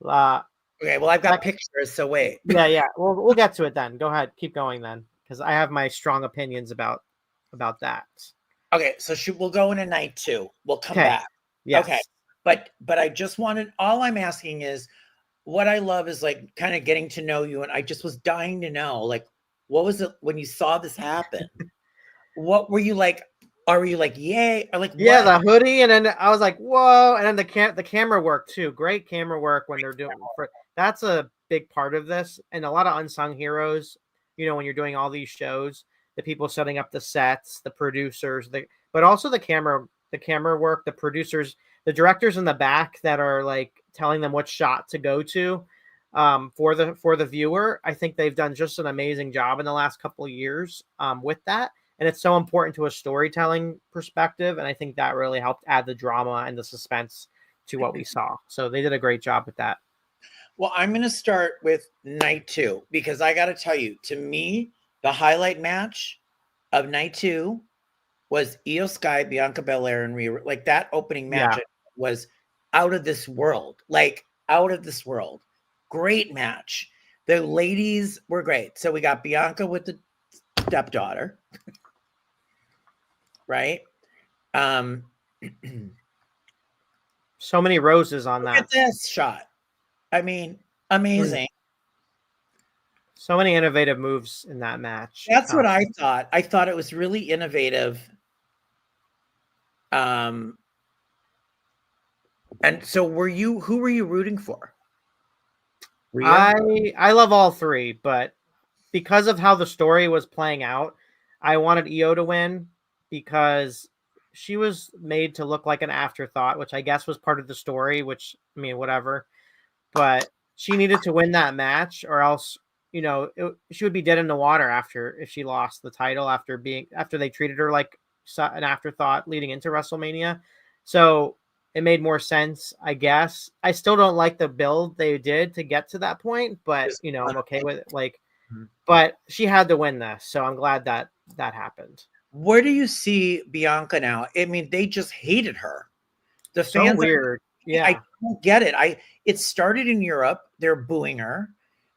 Okay. Well, I've got pictures, so wait. Yeah. We'll get to it then. Go ahead. Keep going then, because I have my strong opinions about that. Okay. So we'll go into night 2. We'll come back. Yes. Okay. But I just wanted, all I'm asking is, what I love is like kind of getting to know you. And I just was dying to know, like, what was it when you saw this happen? What were you like? Are you like, yay? Or like, yeah, what? The hoodie. And then I was like, whoa. And then the camera work too. Great camera work when they're doing, that's a big part of this. And a lot of unsung heroes, when you're doing all these shows, the people setting up the sets, the producers, but also the camera work, the producers, the directors in the back that are like telling them what shot to go to for the viewer. I think they've done just an amazing job in the last couple of years with that. And it's so important to a storytelling perspective. And I think that really helped add the drama and the suspense to what we saw. So they did a great job with that. Well, I'm going to start with night 2 because I got to tell you, to me, the highlight match of night 2 was Io Sky, Bianca Belair, and Rhea. Like that opening match was out of this world. Like out of this world. Great match. The ladies were great. So we got Bianca with the stepdaughter. Right? So many roses on that. Look at this shot. I mean, amazing. So many innovative moves in that match. That's what I thought. I thought it was really innovative. And so who were you rooting for? Rhea? I love all three, but because of how the story was playing out, I wanted Io to win because she was made to look like an afterthought, which I guess was part of the story, which, I mean, whatever. But she needed to win that match or else, you know, she would be dead in the water if she lost the title after they treated her like an afterthought leading into WrestleMania. So it made more sense, I guess. I still don't like the build they did to get to that point, but you know, I'm okay with it. Like, but she had to win this, so I'm glad that happened. Where do you see Bianca now? I mean, they just hated her. The So fans weird. Yeah. I don't get it. It started in Europe. They're booing her,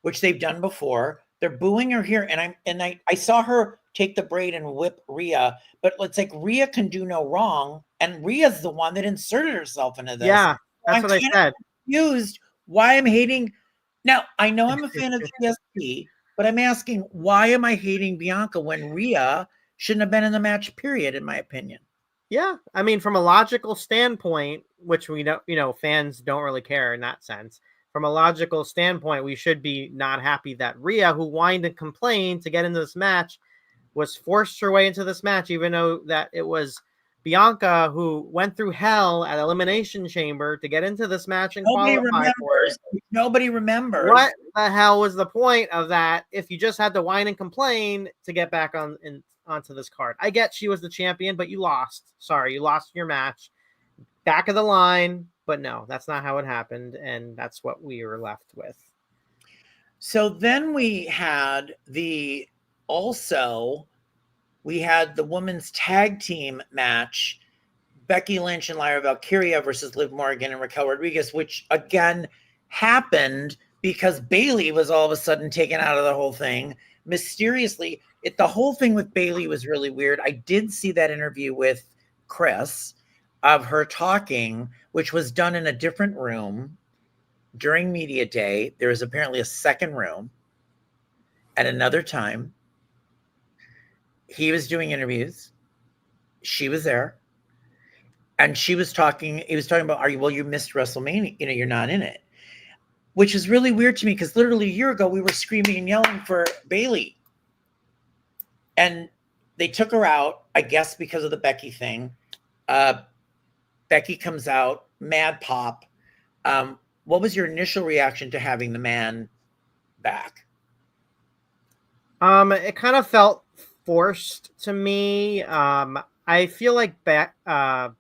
which they've done before. They're booing her here, and I saw her take the braid and whip Rhea, but it's like Rhea can do no wrong, and Rhea's the one that inserted herself into this. Yeah, that's what I said. Confused why I'm hating. Now I know I'm a fan of GSP, but I'm asking why am I hating Bianca when Rhea shouldn't have been in the match? Period, in my opinion. Yeah, I mean, from a logical standpoint, which we know, you know, fans don't really care in that sense. From a logical standpoint, we should be not happy that Rhea, who whined and complained to get into this match, was forced her way into this match, even though that it was Bianca who went through hell at Elimination Chamber to get into this match and qualify for it. Nobody remembers. What the hell was the point of that if you just had to whine and complain to get back onto this card? I get she was the champion, but you lost. Sorry, you lost your match. Back of the line, but no, that's not how it happened, and that's what we were left with. So then we had the women's tag team match, Becky Lynch and Lyra Valkyria versus Liv Morgan and Raquel Rodriguez, which again happened because Bayley was all of a sudden taken out of the whole thing mysteriously. The whole thing with Bayley was really weird. I did see that interview with Chris of her talking, which was done in a different room during media day. There was apparently a second room at another time. He was doing interviews. She was there. And he was talking about, you missed WrestleMania, you're not in it. Which is really weird to me because literally a year ago we were screaming and yelling for Bayley. And they took her out, I guess because of the Becky thing. Becky comes out, mad pop. What was your initial reaction to having the man back? It kind of felt forced to me. I feel like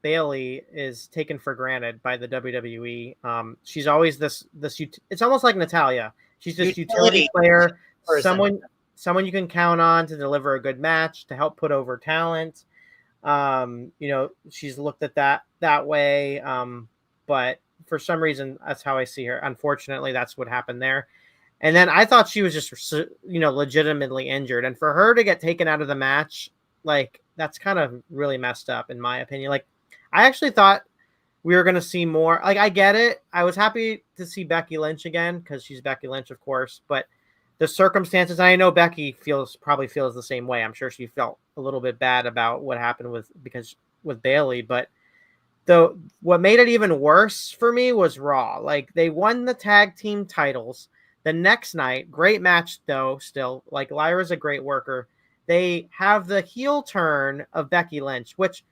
Bayley is taken for granted by the WWE. She's always this. It's almost like Natalya. She's this utility player, someone you can count on to deliver a good match, to help put over talent. She's looked at that way. But for some reason, that's how I see her. Unfortunately, that's what happened there. And then I thought she was just, legitimately injured. And for her to get taken out of the match, like, that's kind of really messed up, in my opinion. Like, I actually thought we were going to see more. Like, I get it. I was happy to see Becky Lynch again because she's Becky Lynch, of course. But the circumstances, I know Becky probably feels the same way. I'm sure she felt a little bit bad about what happened with Bayley. But what made it even worse for me was Raw. Like, they won the tag team titles. The next night, great match though, still. Like, Lyra's a great worker. They have the heel turn of Becky Lynch, which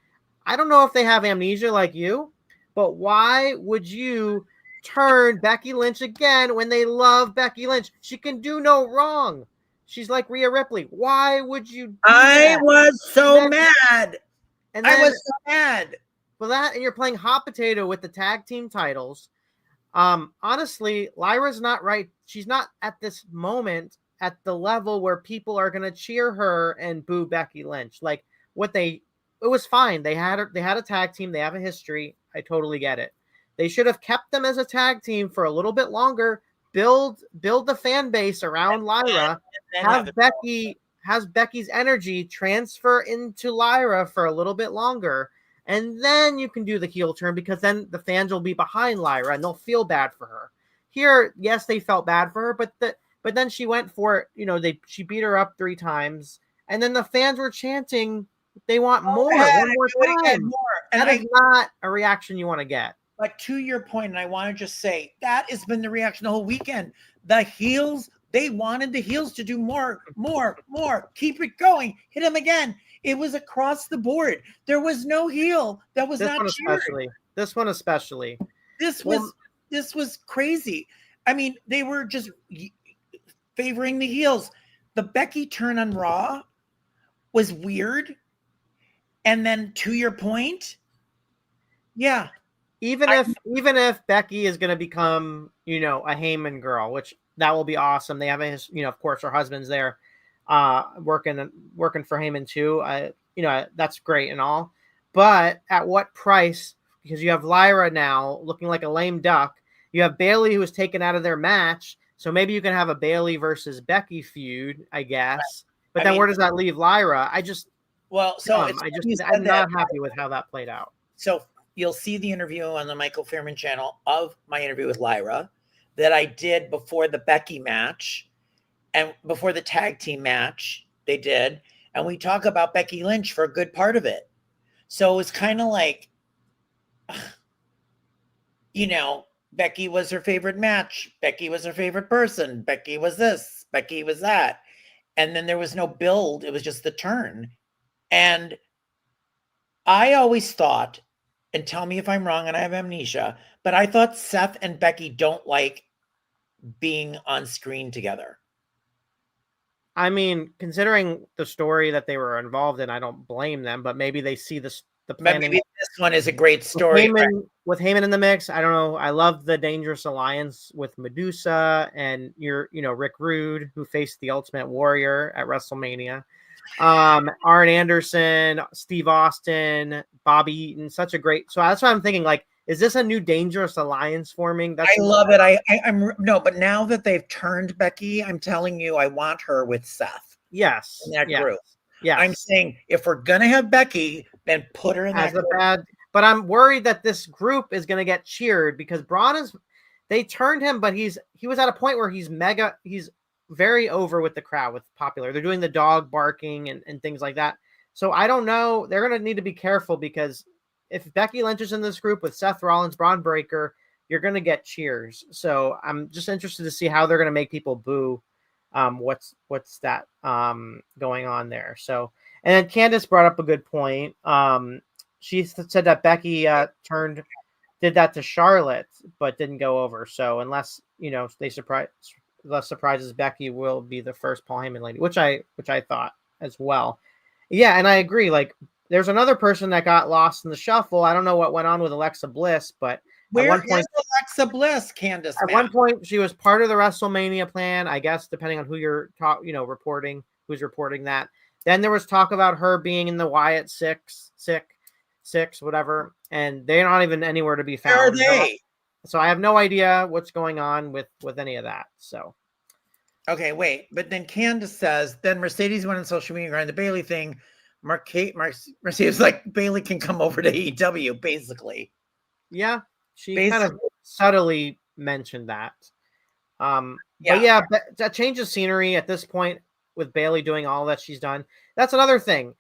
I don't know if they have amnesia like you, but why would you turn Becky Lynch again when they love Becky Lynch. She can do no wrong. She's like Rhea Ripley. Why would you do I that? was so mad. And I then was so mad. for that, and you're playing hot potato with the tag team titles. Honestly, Lyra's not right. She's not at this moment at the level where people are gonna cheer her and boo Becky Lynch. Like it was fine. They had a tag team. They have a history. I totally get it. They should have kept them as a tag team for a little bit longer. Build the fan base around Lyra. Have Becky's energy transfer into Lyra for a little bit longer. And then you can do the heel turn because then the fans will be behind Lyra and they'll feel bad for her. Here, yes, they felt bad for her, but then she went for it. She beat her up 3 times, and then the fans were chanting, "They want more, one more time." More. And that is not a reaction you want to get. But to your point, and I want to just say that has been the reaction the whole weekend. The heels, they wanted the heels to do more. Keep it going. Hit them again. It was across the board. There was no heel that was not cheering. This one especially. This was crazy. I mean, they were just favoring the heels. The Becky turn on Raw was weird. And then to your point, yeah. Even if Becky is going to become, a Heyman girl, which that will be awesome. They have of course, her husband's there, working for Heyman too. That's great and all, but at what price? Because you have Lyra now looking like a lame duck. You have Bayley who was taken out of their match, so maybe you can have a Bayley versus Becky feud, I guess. But then where does that leave Lyra? I'm not happy with how that played out. So you'll see the interview on the Michael Fairman channel of my interview with Lyra that I did before the Becky match and before the tag team match they did. And we talk about Becky Lynch for a good part of it. So it was kind of like, Becky was her favorite match. Becky was her favorite person. Becky was this. Becky was that. And then there was no build. It was just the turn. And I always thought, and tell me if I'm wrong and I have amnesia, but I thought Seth and Becky don't like being on screen together. I mean, considering the story that they were involved in, I don't blame them, but maybe they see the planning. Maybe this one is a great story. With Heyman in the mix, I don't know. I love the Dangerous Alliance with Medusa and Rick Rude, who faced the Ultimate Warrior at WrestleMania. Arn Anderson, Steve Austin, Bobby Eaton, such a great. So that's why I'm thinking, like, is this a new Dangerous Alliance forming? I love it. But now that they've turned Becky, I'm telling you, I want her with Seth. Yes, in that group. Yeah, I'm saying if we're gonna have Becky, then put her in that group. But I'm worried that this group is gonna get cheered because they turned him, but he was at a point where he's very over with the crowd, with popular. They're doing the dog barking and things like that. So I don't know. They're going to need to be careful because if Becky Lynch is in this group with Seth Rollins, Bron Breakker, you're going to get cheers. So I'm just interested to see how they're going to make people boo. What's that going on there? So, and then Candice brought up a good point. She said that Becky did that to Charlotte, but didn't go over. So unless they surprises, Becky will be the first Paul Heyman lady, which I thought as well. Yeah, and I agree. Like, there's another person that got lost in the shuffle. I don't know what went on with Alexa Bliss, but where is Alexa Bliss, Candice? At one point, she was part of the WrestleMania plan, I guess, depending on who you're reporting, who's reporting that. Then there was talk about her being in the Wyatt six, whatever, and they're not even anywhere to be found. Where are they? So I have no idea what's going on with any of that. So, okay, wait. But then Candice says, then Mercedes went on social media around the Bayley thing. Mercedes like, Bayley can come over to AEW, basically. Yeah, she kind of subtly mentioned that. But that changes scenery at this point with Bayley doing all that she's done. That's another thing.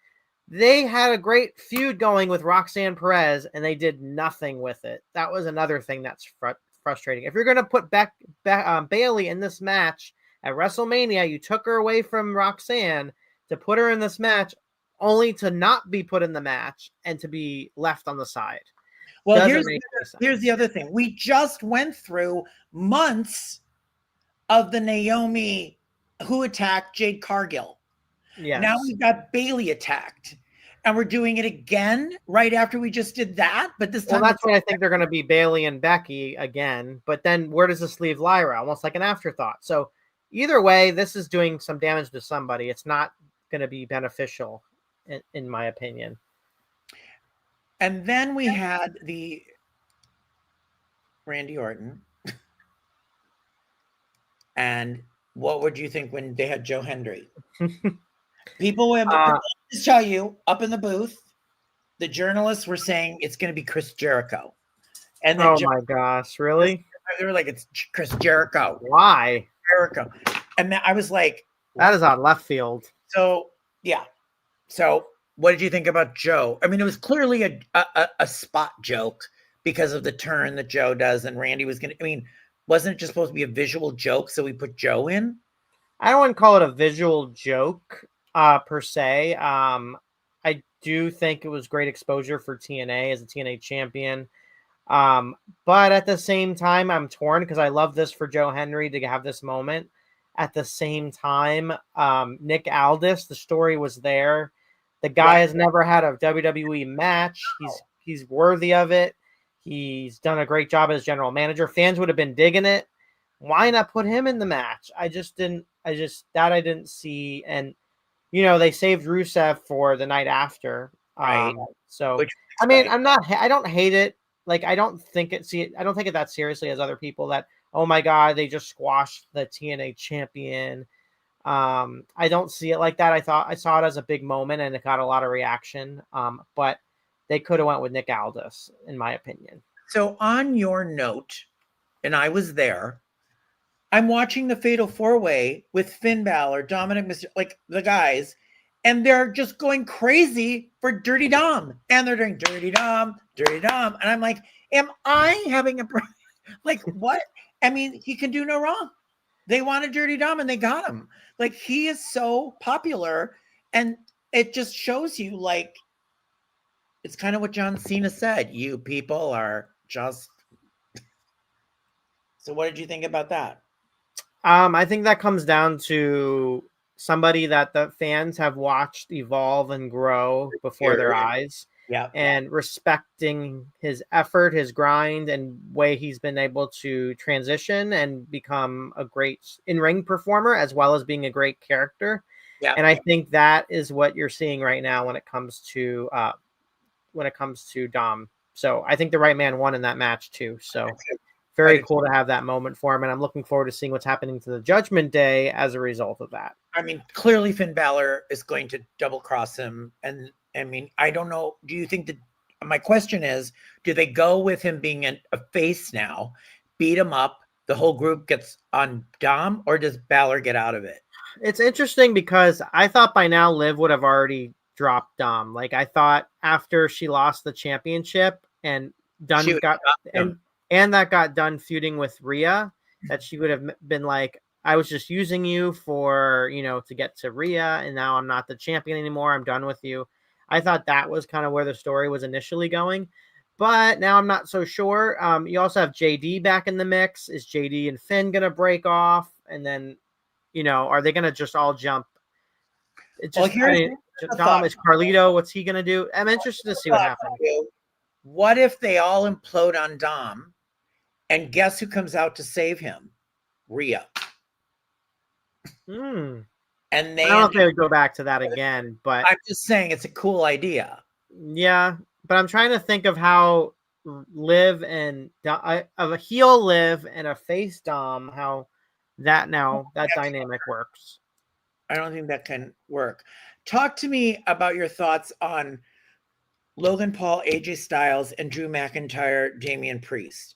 They had a great feud going with Roxanne Perez, and they did nothing with it. That was another thing that's frustrating. If you're going to put Bayley in this match at WrestleMania, you took her away from Roxanne to put her in this match, only to not be put in the match and to be left on the side. Well, Doesn't make any sense. here's the other thing. We just went through months of the Naomi who attacked Jade Cargill. Yes. Now we've got Bailey attacked. And we're doing it again right after we just did that. But this time, well, that's what I think they're going to be Bailey and Becky again. But then where does this leave Lyra? Almost like an afterthought. So either way, this is doing some damage to somebody. It's not going to be beneficial, in my opinion. And then we had the Randy Orton. And what would you think when they had Joe Hendry? People would just tell you up in the booth, the journalists were saying it's going to be Chris Jericho. And then my gosh, really? They were like, it's Chris Jericho. Why? Jericho. And I was like, that is on left field. So, yeah. So, what did you think about Joe? I mean, it was clearly a spot joke because of the turn that Joe does. And Randy was going to, I mean, wasn't it just supposed to be a visual joke? So we put Joe in? I don't want to call it a visual joke per se. I do think it was great exposure for TNA as a TNA champion. But at the same time, I'm torn because I love this for Joe Hendry to have this moment. At the same time, Nick Aldis, the story was there. The guy has never had a WWE match. He's worthy of it. He's done a great job as general manager. Fans would have been digging it. Why not put him in the match? I didn't see. And, you know, they saved Rusev for the night after. Right. So, I mean, I don't hate it. Like, I don't take it that seriously as other people that, oh my God, they just squashed the TNA champion. I don't see it like that. I saw it as a big moment and it got a lot of reaction. But they could have went with Nick Aldis, in my opinion. So on your note, and I was there, I'm watching the Fatal 4-Way with Finn Balor, Dominic Mysterio, like the guys, and they're just going crazy for Dirty Dom. And they're doing Dirty Dom. And I'm like, am I having a, like, what? I mean, he can do no wrong. They wanted Dirty Dom and they got him. Like, he is so popular. And it just shows you, like, it's kind of what John Cena said. You people are just. So what did you think about that? I think that comes down to somebody that the fans have watched evolve and grow before their eyes. Yeah. And respecting his effort, his grind, and way he's been able to transition and become a great in-ring performer, as well as being a great character. Yeah. And I think that is what you're seeing right now when it comes to Dom. So I think the right man won in that match too. So very cool to have that moment for him. And I'm looking forward to seeing what's happening to the Judgment Day as a result of that. I mean, clearly Finn Balor is going to double cross him. And I mean, I don't know. Do you think that, my question is, do they go with him being a face now, beat him up, the whole group gets on Dom, or does Balor get out of it? It's interesting because I thought by now Liv would have already dropped Dom. Like, I thought after she lost the championship and that got done feuding with Rhea, that she would have been like, I was just using you for, to get to Rhea, and now I'm not the champion anymore. I'm done with you. I thought that was kind of where the story was initially going, but now I'm not so sure. You also have JD back in the mix. Is JD and Finn going to break off? And then, are they going to just all jump? Dom is Carlito. What's he going to do? I'm interested to see what happens. What if they all implode on Dom, and guess who comes out to save him? Rhea. And I don't know if they would go back to that again, but I'm just saying it's a cool idea. Yeah, but I'm trying to think of how Liv and of a heel Liv and a face Dom, how that dynamic works. I don't think that can work. Talk to me about your thoughts on Logan Paul, AJ Styles, and Drew McIntyre, Damian Priest.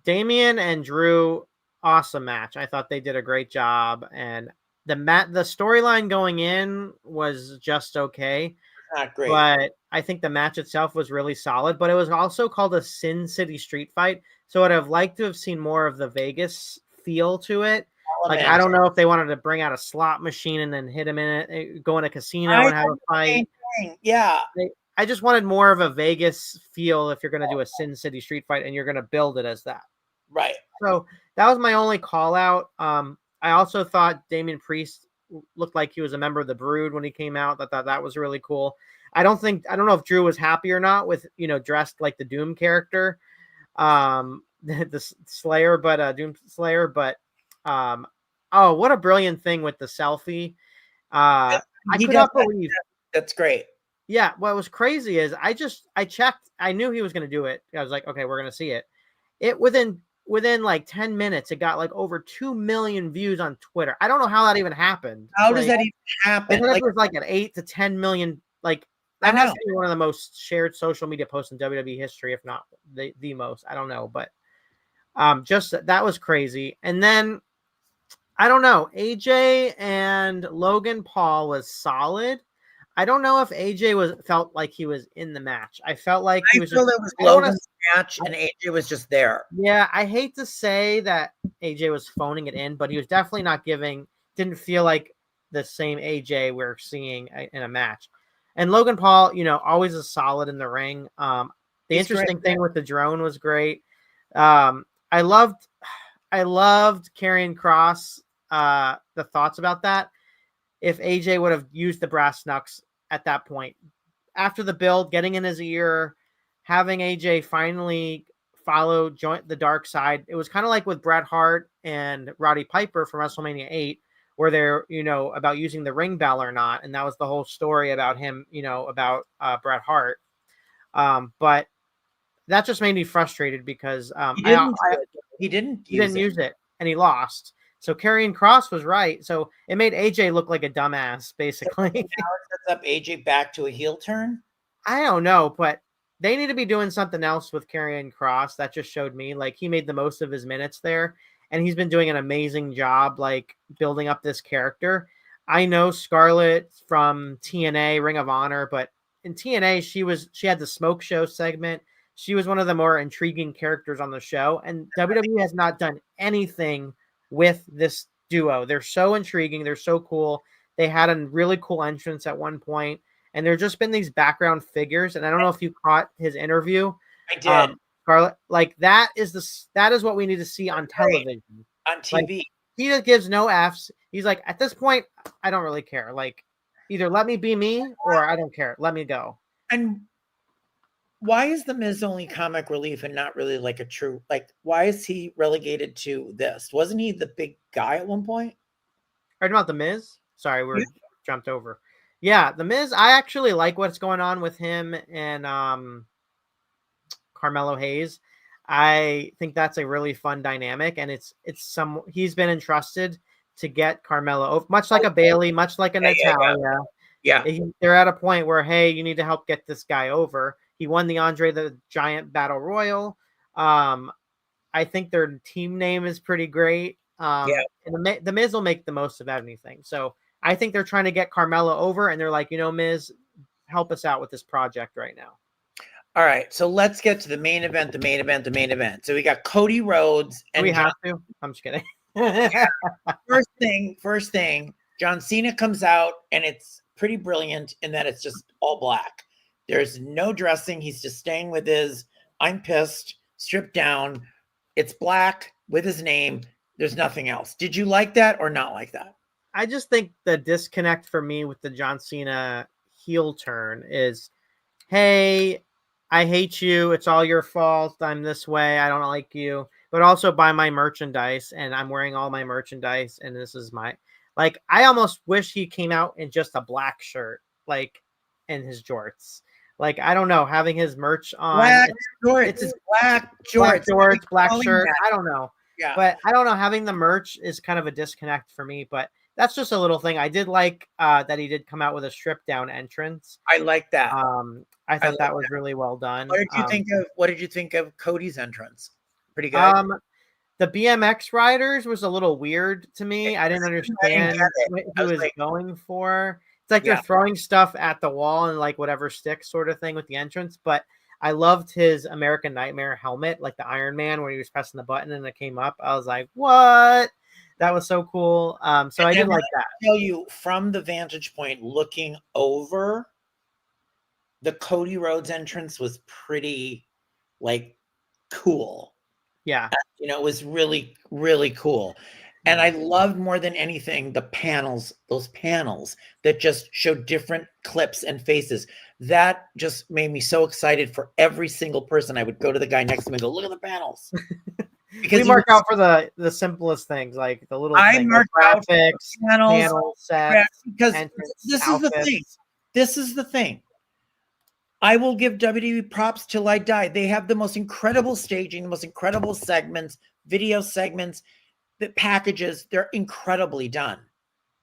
Damian and Drew, awesome match. I thought they did a great job, and the storyline going in was just okay. Not great. But I think the match itself was really solid, but it was also called a Sin City Street Fight. So I'd have liked to have seen more of the Vegas feel to it. Like, I don't know if they wanted to bring out a slot machine and then hit him in it, go in a casino and have a fight. Yeah. I just wanted more of a Vegas feel if you're going to do a Sin City street fight and you're going to build it as that. Right. So that was my only call out. I also thought Damian Priest looked like he was a member of the Brood when he came out. I thought that was really cool. I don't know if Drew was happy or not with, dressed like the Doom character, the Slayer, but Doom Slayer. But oh, what a brilliant thing with the selfie. I could not believe that's great. Yeah, what was crazy is I checked. I knew he was going to do it. I was like, okay, we're going to see it. It within like 10 minutes, it got like over 2 million views on Twitter. I don't know how that even happened. How does that even happen? Like, it was like an 8 to 10 million. Like that has to be one of the most shared social media posts in WWE history, if not the most. I don't know, but just that was crazy. And then I don't know. AJ and Logan Paul was solid. I don't know if AJ felt like he was in the match. I felt like he was just. It was Logan's match, and AJ was just there. Yeah, I hate to say that AJ was phoning it in, but he was definitely not didn't feel like the same AJ we're seeing in a match. And Logan Paul, always is solid in the ring. The interesting thing with the drone was great. I loved Karrion Kross. The thoughts about that. If AJ would have used the brass knucks at that point, after the build, getting in his ear, having AJ finally join the dark side. It was kind of like with Bret Hart and Roddy Piper from WrestleMania 8, where they're, about using the ring bell or not. And that was the whole story about him, about Bret Hart. But that just made me frustrated because he didn't use it and he lost. So Karrion Kross was right. So it made AJ look like a dumbass, basically. Now it sets up AJ back to a heel turn? I don't know, but they need to be doing something else with Karrion Kross. That just showed me, like, he made the most of his minutes there, and he's been doing an amazing job, like, building up this character. I know Scarlett from TNA, Ring of Honor, but in TNA, she had the smoke show segment. She was one of the more intriguing characters on the show, and WWE has not done anything with this duo. They're so intriguing. They're so cool. They had a really cool entrance at one point, and there's just been these background figures. And I don't know if you caught his interview. I did. Scarlett, like that is what we need to see on television. On TV. Like, he just gives no F's. He's like, at this point, I don't really care. Like, either let me be me or I don't care. Let me go. And why is the Miz only comic relief and not really like a true, like, why is he relegated to this? Wasn't he the big guy at one point? Are you about the Miz? Sorry, we're jumped over. Yeah, the Miz, I actually like what's going on with him and Carmelo Hayes. I think that's a really fun dynamic, and he's been entrusted to get Carmelo, much like a Bailey, much like a Natalia. Yeah. They're at a point where, hey, you need to help get this guy over. He won the Andre the Giant Battle Royal. I think their team name is pretty great. And the Miz will make the most of anything. So I think they're trying to get Carmelo over, and they're like, Miz, help us out with this project right now. All right, so let's get to the main event. So we got Cody Rhodes. And we have to? I'm just kidding. First thing, John Cena comes out, and it's pretty brilliant in that it's just all black. There's no dressing. He's just staying with his, I'm pissed, stripped down. It's black with his name. There's nothing else. Did you like that or not like that? I just think the disconnect for me with the John Cena heel turn is, hey, I hate you. It's all your fault. I'm this way. I don't like you. But also buy my merchandise, and I'm wearing all my merchandise, and this is my... Like, I almost wish he came out in just a black shirt, like, and his jorts. Like, I don't know, having his merch on. Black jorts. It's black jorts. Black shirt. I don't know. Yeah. But I don't know. Having the merch is kind of a disconnect for me. But that's just a little thing. I did like that he did come out with a stripped down entrance. I like that. I thought that was really well done. What did you think of Cody's entrance? Pretty good. The BMX riders was a little weird to me. I didn't understand what he was going for. It's like they're throwing stuff at the wall and like whatever sticks sort of thing with the entrance. But I loved his American Nightmare helmet, like the Iron Man, when he was pressing the button and it came up. I was like, what? That was so cool. So I did like that. Tell you, from the vantage point looking over, the Cody Rhodes entrance was pretty like cool. Yeah. You know, it was really, really cool. And I loved more than anything the panels, those panels that just showed different clips and faces. That just made me so excited for every single person. I would go to the guy next to me and go, look at the panels. Because we mark out for the simplest things, like the little I thing, marked out graphics, panel sets, because entrance, this is outfits. the thing. This is the thing. I will give WWE props till I die. They have the most incredible staging, the most incredible segments, video segments, the packages. They're incredibly done.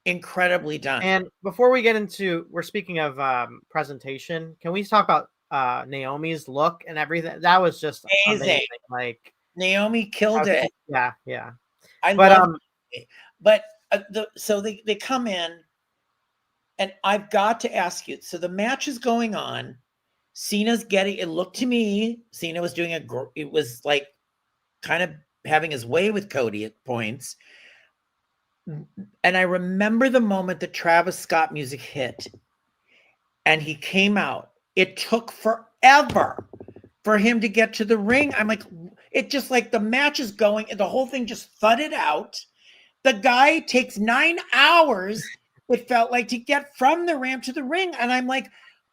Incredibly done. And before we get into, we're speaking of presentation. Can we talk about Naomi's look and everything? That was just amazing. Like Naomi killed it. Yeah, yeah. I love it. But so they come in, and I've got to ask you. So the match is going on. Cena's getting. It looked to me, Cena was doing it was like kind of having his way with Cody at points. And I remember the moment the Travis Scott music hit and he came out. It took forever for him to get to the ring. I'm like, it just like the match is going and the whole thing just thudded out. The guy takes 9 hours, it felt like, to get from the ramp to the ring. And I'm like,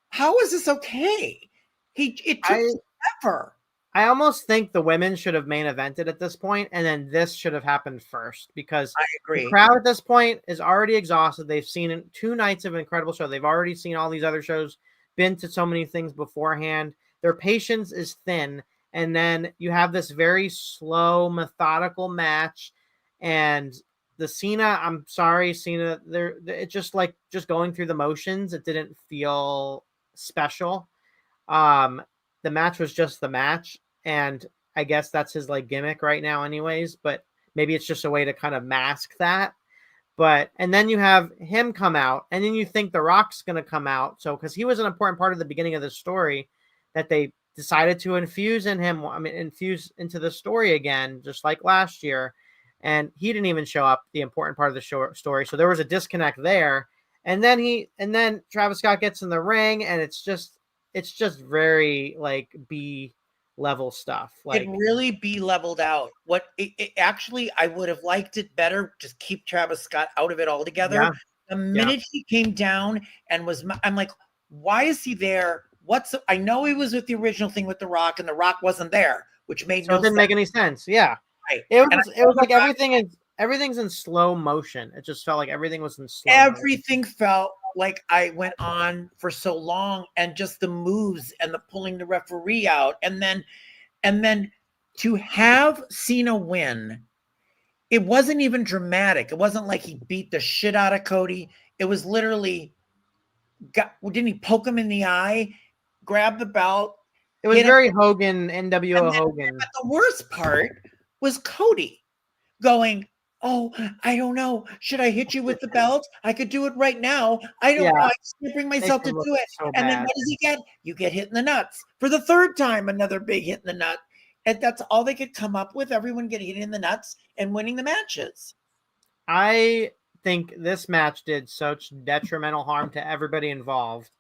how is this okay? It took forever. I almost think the women should have main evented at this point, and then this should have happened first, because I agree. The crowd at this point is already exhausted. They've seen 2 nights of an incredible show. They've already seen all these other shows, been to so many things beforehand. Their patience is thin, and then you have this very slow, methodical match, and the Cena, I'm sorry, Cena, it's just like just going through the motions. It didn't feel special. The match was just the match, and I guess that's his like gimmick right now anyways, but maybe it's just a way to kind of mask that. But and then you have him come out, and then you think The Rock's going to come out, so because he was an important part of the beginning of the story that they decided to infuse infuse into the story again, just like last year, and he didn't even show up, the important part of the story, so there was a disconnect there. And then Travis Scott gets in the ring, and it's just very like B level stuff. Like, it really be leveled out. What it actually, I would have liked it better. Just keep Travis Scott out of it altogether. Yeah. The minute he came down and I'm like, why is he there? I know he was with the original thing with The Rock, and The Rock wasn't there, which made so no it didn't sense. make any sense. Yeah, right. It was like everything's in slow motion. It just felt like everything was in slow Everything felt like I went on for so long, and just the moves and the pulling the referee out, and then to have Cena win, it wasn't even dramatic. It wasn't like he beat the shit out of Cody. It was literally, didn't he poke him in the eye, grab the belt? It was very Hogan, NWO Hogan. But the worst part was Cody going, oh, I don't know. Should I hit you with the belt? I could do it right now. I don't know. I can't bring myself to do it. So and then what does he get? You get hit in the nuts. For the 3rd time, another big hit in the nut. And that's all they could come up with. Everyone getting hit in the nuts and winning the matches. I think this match did such detrimental harm to everybody involved.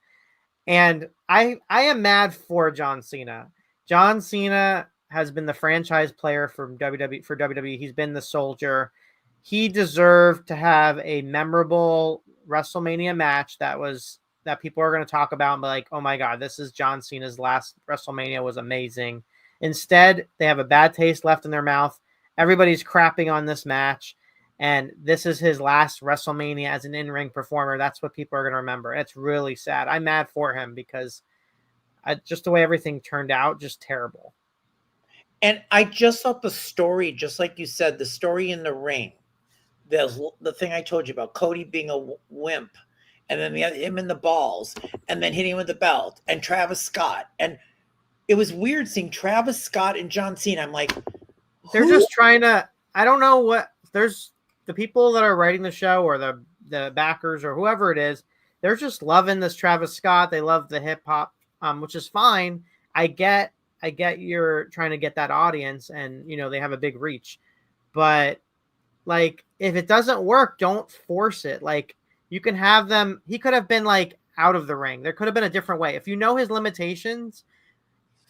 And I am mad for John Cena. John Cena has been the franchise player for WWE. He's been the soldier. He deserved to have a memorable WrestleMania match that people are going to talk about and be like, oh my God, this is John Cena's last WrestleMania, was amazing. Instead, they have a bad taste left in their mouth. Everybody's crapping on this match, and this is his last WrestleMania as an in-ring performer. That's what people are going to remember. It's really sad. I'm mad for him because just the way everything turned out, just terrible. And I just thought the story, just like you said, the story in the ring, the thing I told you about Cody being a wimp, and then him in the balls, and then hitting him with the belt, and Travis Scott. And it was weird seeing Travis Scott and John Cena. I'm like, they're just trying to, I don't know what, there's the people that are writing the show or the backers or whoever it is, they're just loving this Travis Scott. They love the hip hop, which is fine. I get you're trying to get that audience, and they have a big reach, but like, if it doesn't work, don't force it. Like, you can have them, he could have been like out of the ring. There could have been a different way. If you know his limitations,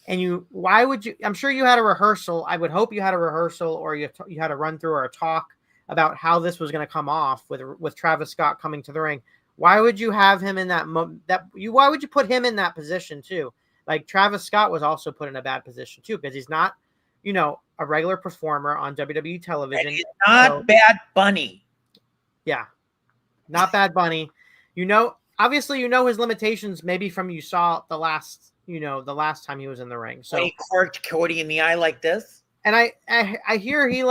and why would you? I'm sure you had a rehearsal. I would hope you had a rehearsal, or you had a run through or a talk about how this was going to come off with Travis Scott coming to the ring. Why would you have him in why would you put him in that position too? Like Travis Scott was also put in a bad position too, because he's not, a regular performer on WWE television. And he's not Bad Bunny. Yeah. Not Bad Bunny. Obviously his limitations maybe from you saw the last time he was in the ring. So when he corked Cody in the eye like this. And I hear he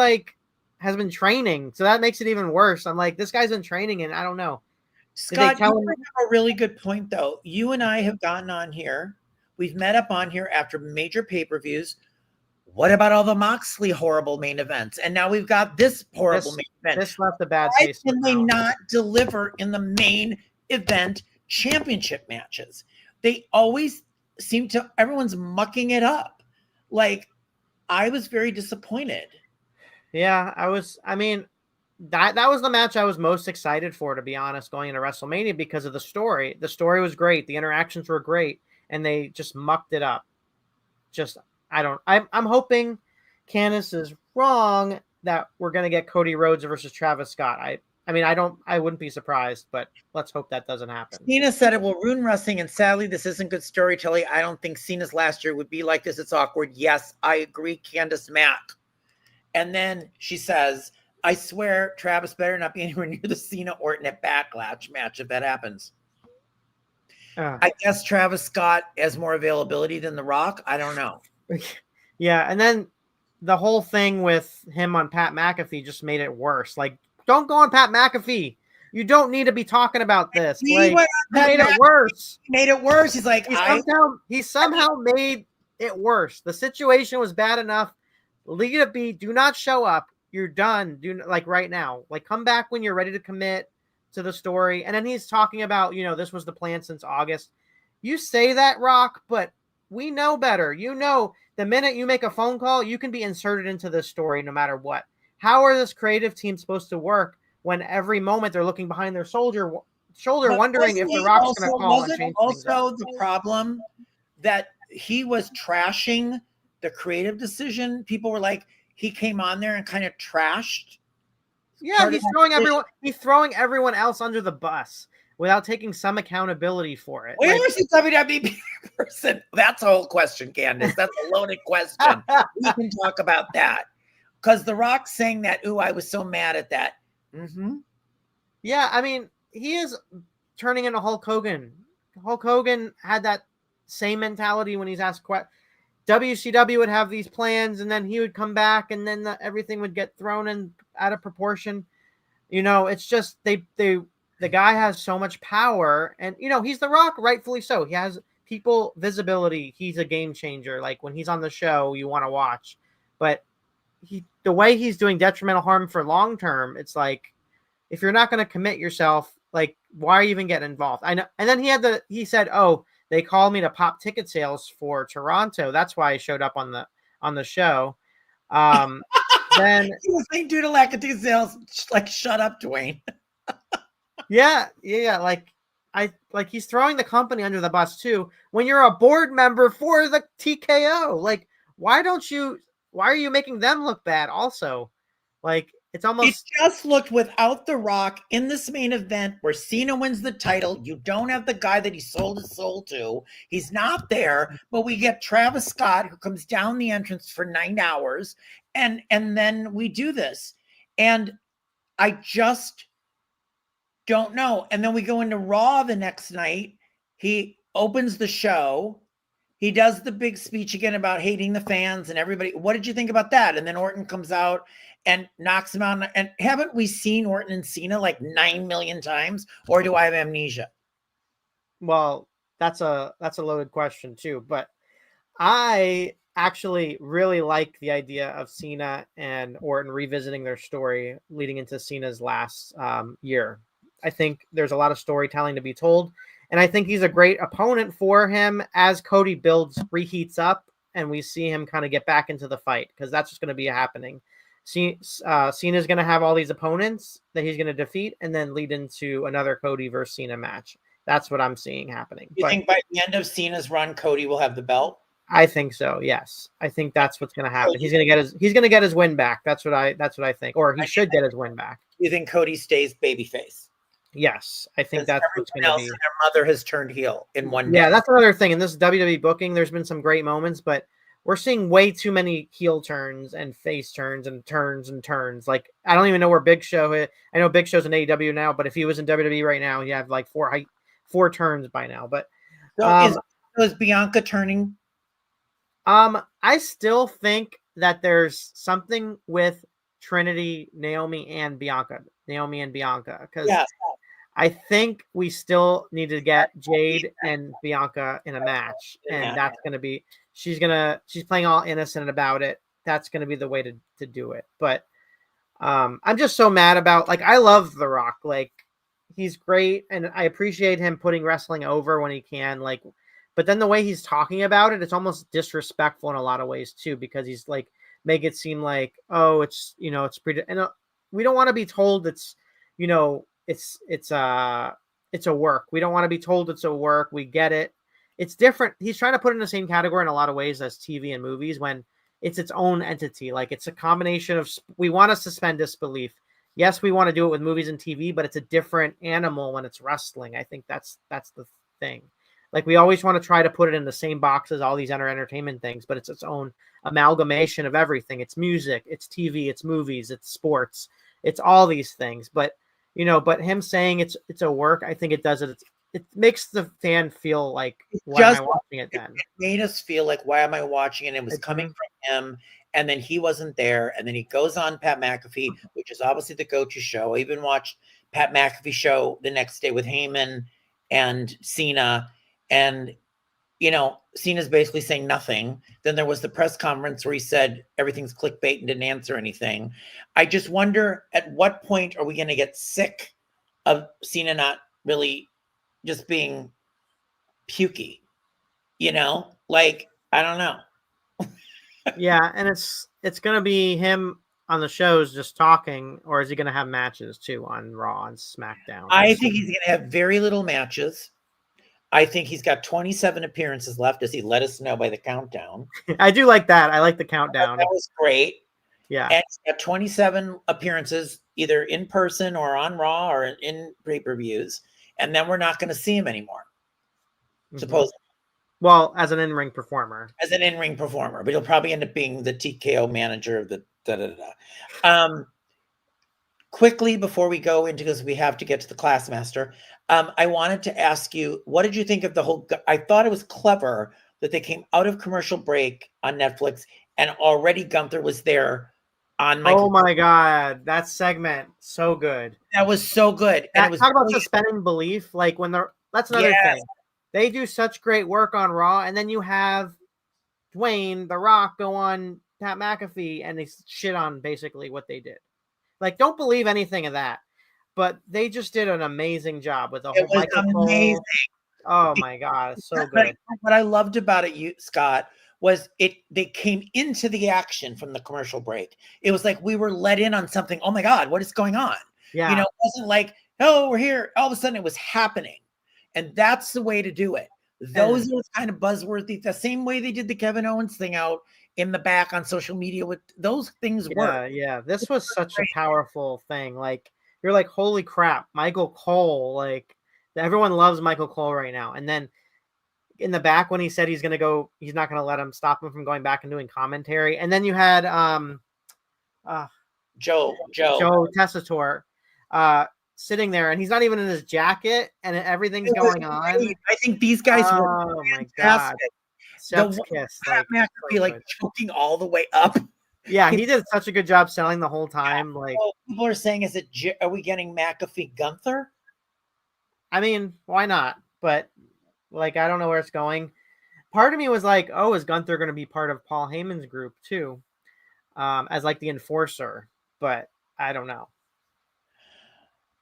has been training, so that makes it even worse. I'm like, this guy's been training, and I don't know. Scott, you have a really good point, though. You and I have gotten on here. We've met up on here after major pay-per-views. What about all the Moxley horrible main events? And now we've got this horrible main event. This left a bad taste. Why can they not deliver in the main event championship matches? They always seem to, everyone's mucking it up. Like, I was very disappointed. Yeah, that was the match I was most excited for, to be honest, going into WrestleMania, because of the story. The story was great. The interactions were great, and they just mucked it up. I'm hoping Candice is wrong that we're going to get Cody Rhodes versus Travis Scott. I wouldn't be surprised, but let's hope that doesn't happen. Cena said it will ruin wrestling, and sadly, this isn't good storytelling. I don't think Cena's last year would be like this. It's awkward. Yes, I agree, Candice Mack. And then she says, I swear Travis better not be anywhere near the Cena Orton at Backlash match if that happens. I guess Travis Scott has more availability than The Rock. I don't know. Yeah, and then the whole thing with him on Pat McAfee just made it worse. Like, don't go on Pat McAfee. You don't need to be talking about this. He made it worse. He made it worse. He's like, he somehow made it worse. The situation was bad enough. Leave it be. Do not show up. You're done. Right now. Come back when you're ready to commit to the story. And then he's talking about, this was the plan since August. You say that, Rock, but we know better. The minute you make a phone call, you can be inserted into this story no matter what. How are this creative team supposed to work when every moment they're looking behind their shoulder wondering if The Rock's going to call and change things up? Also, the problem that he was trashing the creative decision. People were like, he came on there and kind of trashed. Yeah, he's throwing everyone else under the bus without taking some accountability for it. Where is the WWE person? That's a whole question, Candice. That's a loaded question. We can talk about that. Because The Rock saying that, I was so mad at that. Mm-hmm. Yeah, he is turning into Hulk Hogan. Hulk Hogan had that same mentality when he's asked questions. WCW would have these plans, and then he would come back, and then everything would get thrown out of proportion. It's just the guy has so much power, and he's The Rock, rightfully so. He has people visibility. He's a game changer. Like, when he's on the show, you want to watch. But the way he's doing detrimental harm for long term, it's like, if you're not going to commit yourself, like, why are you even getting involved? I know. And then he said, "Oh, they called me to pop ticket sales for Toronto. That's why I showed up on the show." Then he was saying, due to lack of ticket sales, like, shut up, Dwayne. Yeah. Like he's throwing the company under the bus too. When you're a board member for the TKO, like, why are you making them look bad? Also, like, it just looked without The Rock in this main event where Cena wins the title. You don't have the guy that he sold his soul to. He's not there, but we get Travis Scott, who comes down the entrance for 9 hours, and then we do this. And I just don't know. And then we go into Raw the next night. He opens the show. He does the big speech again about hating the fans and everybody. What did you think about that? And then Orton comes out and knocks him out. And haven't we seen Orton and Cena like 9 million times? Or do I have amnesia? Well, that's a loaded question too. But I actually really like the idea of Cena and Orton revisiting their story leading into Cena's last year. I think there's a lot of storytelling to be told. And I think he's a great opponent for him as Cody reheats up, and we see him kind of get back into the fight, because that's just going to be happening. Cena's going to have all these opponents that he's going to defeat and then lead into another Cody versus Cena match. That's what I'm seeing happening. You think by the end of Cena's run, Cody will have the belt? I think so. Yes, I think that's what's going to happen. He's going to get his win back. That's what I think, or he should get his win back. You think Cody stays babyface? Yes, I think that's what's going to be. Their mother has turned heel in one day. Yeah, that's another thing. In this WWE booking, there's been some great moments, but we're seeing way too many heel turns and face turns and turns and turns. Like, I don't even know where Big Show is. I know Big Show's in AEW now, but if he was in WWE right now, he'd have like four turns by now. But so is Bianca turning? I still think that there's something with Trinity, Naomi and Bianca, because I think we still need to get Jade and Bianca in a match, and that's going to be she's playing all innocent about it. That's going to be the way to do it. But I'm just so mad about, like, I love The Rock, like, he's great, and I appreciate him putting wrestling over when he can, like. But then the way he's talking about it, it's almost disrespectful in a lot of ways too, because he's like, make it seem like, oh, it's, it's pretty, and we don't want to be told it's, it's a work. We don't want to be told it's a work. We get it. It's different. He's trying to put it in the same category in a lot of ways as TV and movies, when it's its own entity. Like, it's a combination of, we want to suspend disbelief. Yes, we want to do it with movies and TV, but it's a different animal when it's wrestling. I think that's the thing. Like, we always want to try to put it in the same box as all these entertainment things, but it's its own amalgamation of everything. It's music, it's TV, it's movies, it's sports, it's all these things. But, but him saying it's a work, I think it does it. It makes the fan feel like, why am I watching it then? It made us feel like, why am I watching it? It was coming from him, and then he wasn't there, and then he goes on Pat McAfee, which is obviously the go-to show. I even watched Pat McAfee show the next day with Heyman and Cena. And, Cena's basically saying nothing. Then there was the press conference where he said everything's clickbait and didn't answer anything. I just wonder, at what point are we going to get sick of Cena not really just being pukey? Like, I don't know. Yeah, and it's going to be him on the shows just talking, or is he going to have matches too on Raw and SmackDown? I think he's going to have very little matches. I think he's got 27 appearances left, as he let us know by the countdown. I do like that. I like the countdown. That was great. Yeah. And he's got 27 appearances, either in person or on Raw or in pay-per-views. And then we're not going to see him anymore, supposedly. Well, as an in-ring performer. As an in-ring performer. But he'll probably end up being the TKO manager of the da-da-da-da. Quickly, before we go into, because we have to get to the Classmaster, I wanted to ask you, what did you think of the whole? I thought it was clever that they came out of commercial break on Netflix, and already Gunther was there on Michael. Oh my God, that segment, so good. That was so good. And it was talk about suspending belief. Like, that's another thing. They do such great work on Raw, and then you have Dwayne, The Rock, go on Pat McAfee, and they shit on basically what they did. Like, don't believe anything of that. But they just did an amazing job with the whole Michael Cole. Oh my God, it's so good. What I loved about it, Scott, was they came into the action from the commercial break. It was like we were let in on something. Oh my God, what is going on? Yeah. It wasn't like, oh, we're here. All of a sudden it was happening. And that's the way to do it. Those are kind of buzzworthy, the same way they did the Kevin Owens thing out in the back on social media. With those things work. Yeah. This was such a powerful thing. Like, you're like, holy crap, Michael Cole. Like, everyone loves Michael Cole right now. And then in the back, when he said he's not going to let him stop him from going back and doing commentary. And then you had Joe Tessitore sitting there, and he's not even in his jacket, and everything's going on. I think these guys were fantastic. My God. Chef's kiss. Like choking all the way up. Yeah, he did such a good job selling the whole time. Yeah. Like, people are saying, are we getting McAfee Gunther? I mean, why not? But, like, I don't know where it's going. Part of me was like, oh, is Gunther going to be part of Paul Heyman's group too, as like the enforcer? But I don't know.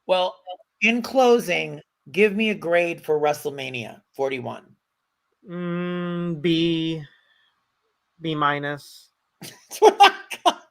Well, in closing, give me a grade for WrestleMania 41. B minus. That's what I got.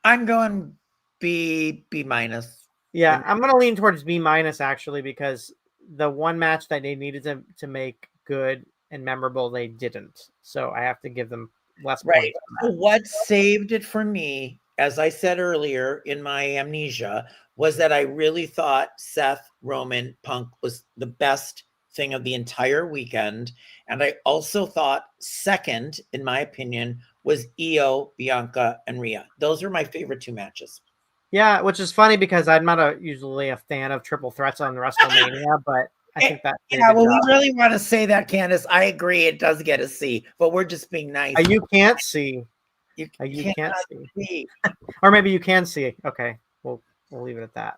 I'm going B minus. Yeah, I'm going to lean towards B minus, actually, because the one match that they needed to make good and memorable, they didn't. So I have to give them less Right. points. So what saved it for me, as I said earlier in my amnesia, was that I really thought Seth Roman Punk was the best thing of the entire weekend. And I also thought second, in my opinion, was Io, Bianca, and Rhea. Those are my favorite two matches. Yeah, which is funny because I'm not usually a fan of triple threats on WrestleMania, but I think that did a Yeah, good well, job. we really want to say that, Candace. I agree. It does get a C, but we're just being nice. You can't see. You You can't see. see. Or maybe you can see. Okay, we'll leave it at that.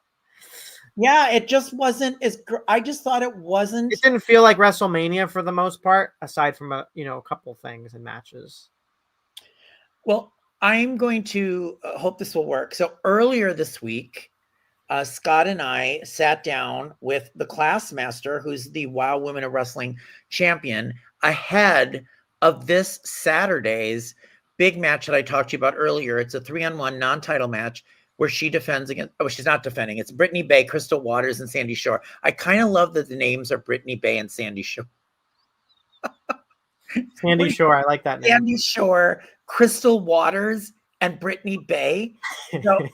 Yeah, it just wasn't as. I just thought it wasn't. It didn't feel like WrestleMania for the most part, aside from a couple things and matches. Well, I'm going to hope this will work. So earlier this week, Scott and I sat down with the Classmaster, who's the WoW Women of Wrestling champion, ahead of this Saturday's big match that I talked to you about earlier. It's a 3-on-1 non-title match where she defends against, she's not defending. It's Brittany Bay, Crystal Waters, and Sandy Shore. I kind of love that the names are Brittany Bay and Sandy Shore. Sandy Shore, I like that name. Sandy Shore, Crystal Waters, and Brittany Bay. So,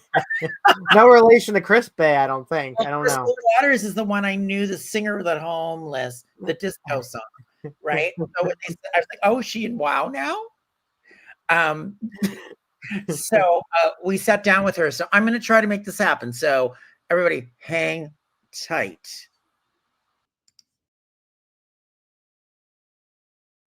no relation to Chris Bay, I don't think. I don't Crystal know. Waters is the one I knew, the singer of the homeless, the disco song, right? So I was like, oh, is she in WoW now? So we sat down with her. So I'm going to try to make this happen. So everybody, hang tight.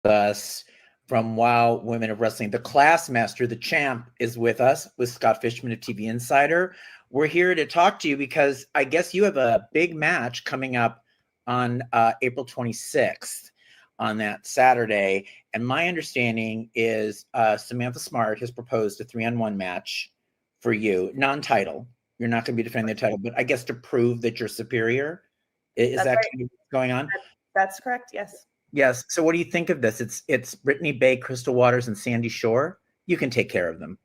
Us from WoW Women of Wrestling, the Classmaster, the champ, is with us with Scott Fishman of TV Insider. We're here to talk to you because I guess you have a big match coming up on April 26th on that Saturday. And my understanding is Samantha Smart has proposed a 3-on-1 match for you, non-title. You're not going to be defending the title, but I guess to prove that you're superior. Is that right? What's going on? That's correct. Yes. Yes. So what do you think of this? It's Brittany Bay, Crystal Waters, and Sandy Shore. You can take care of them.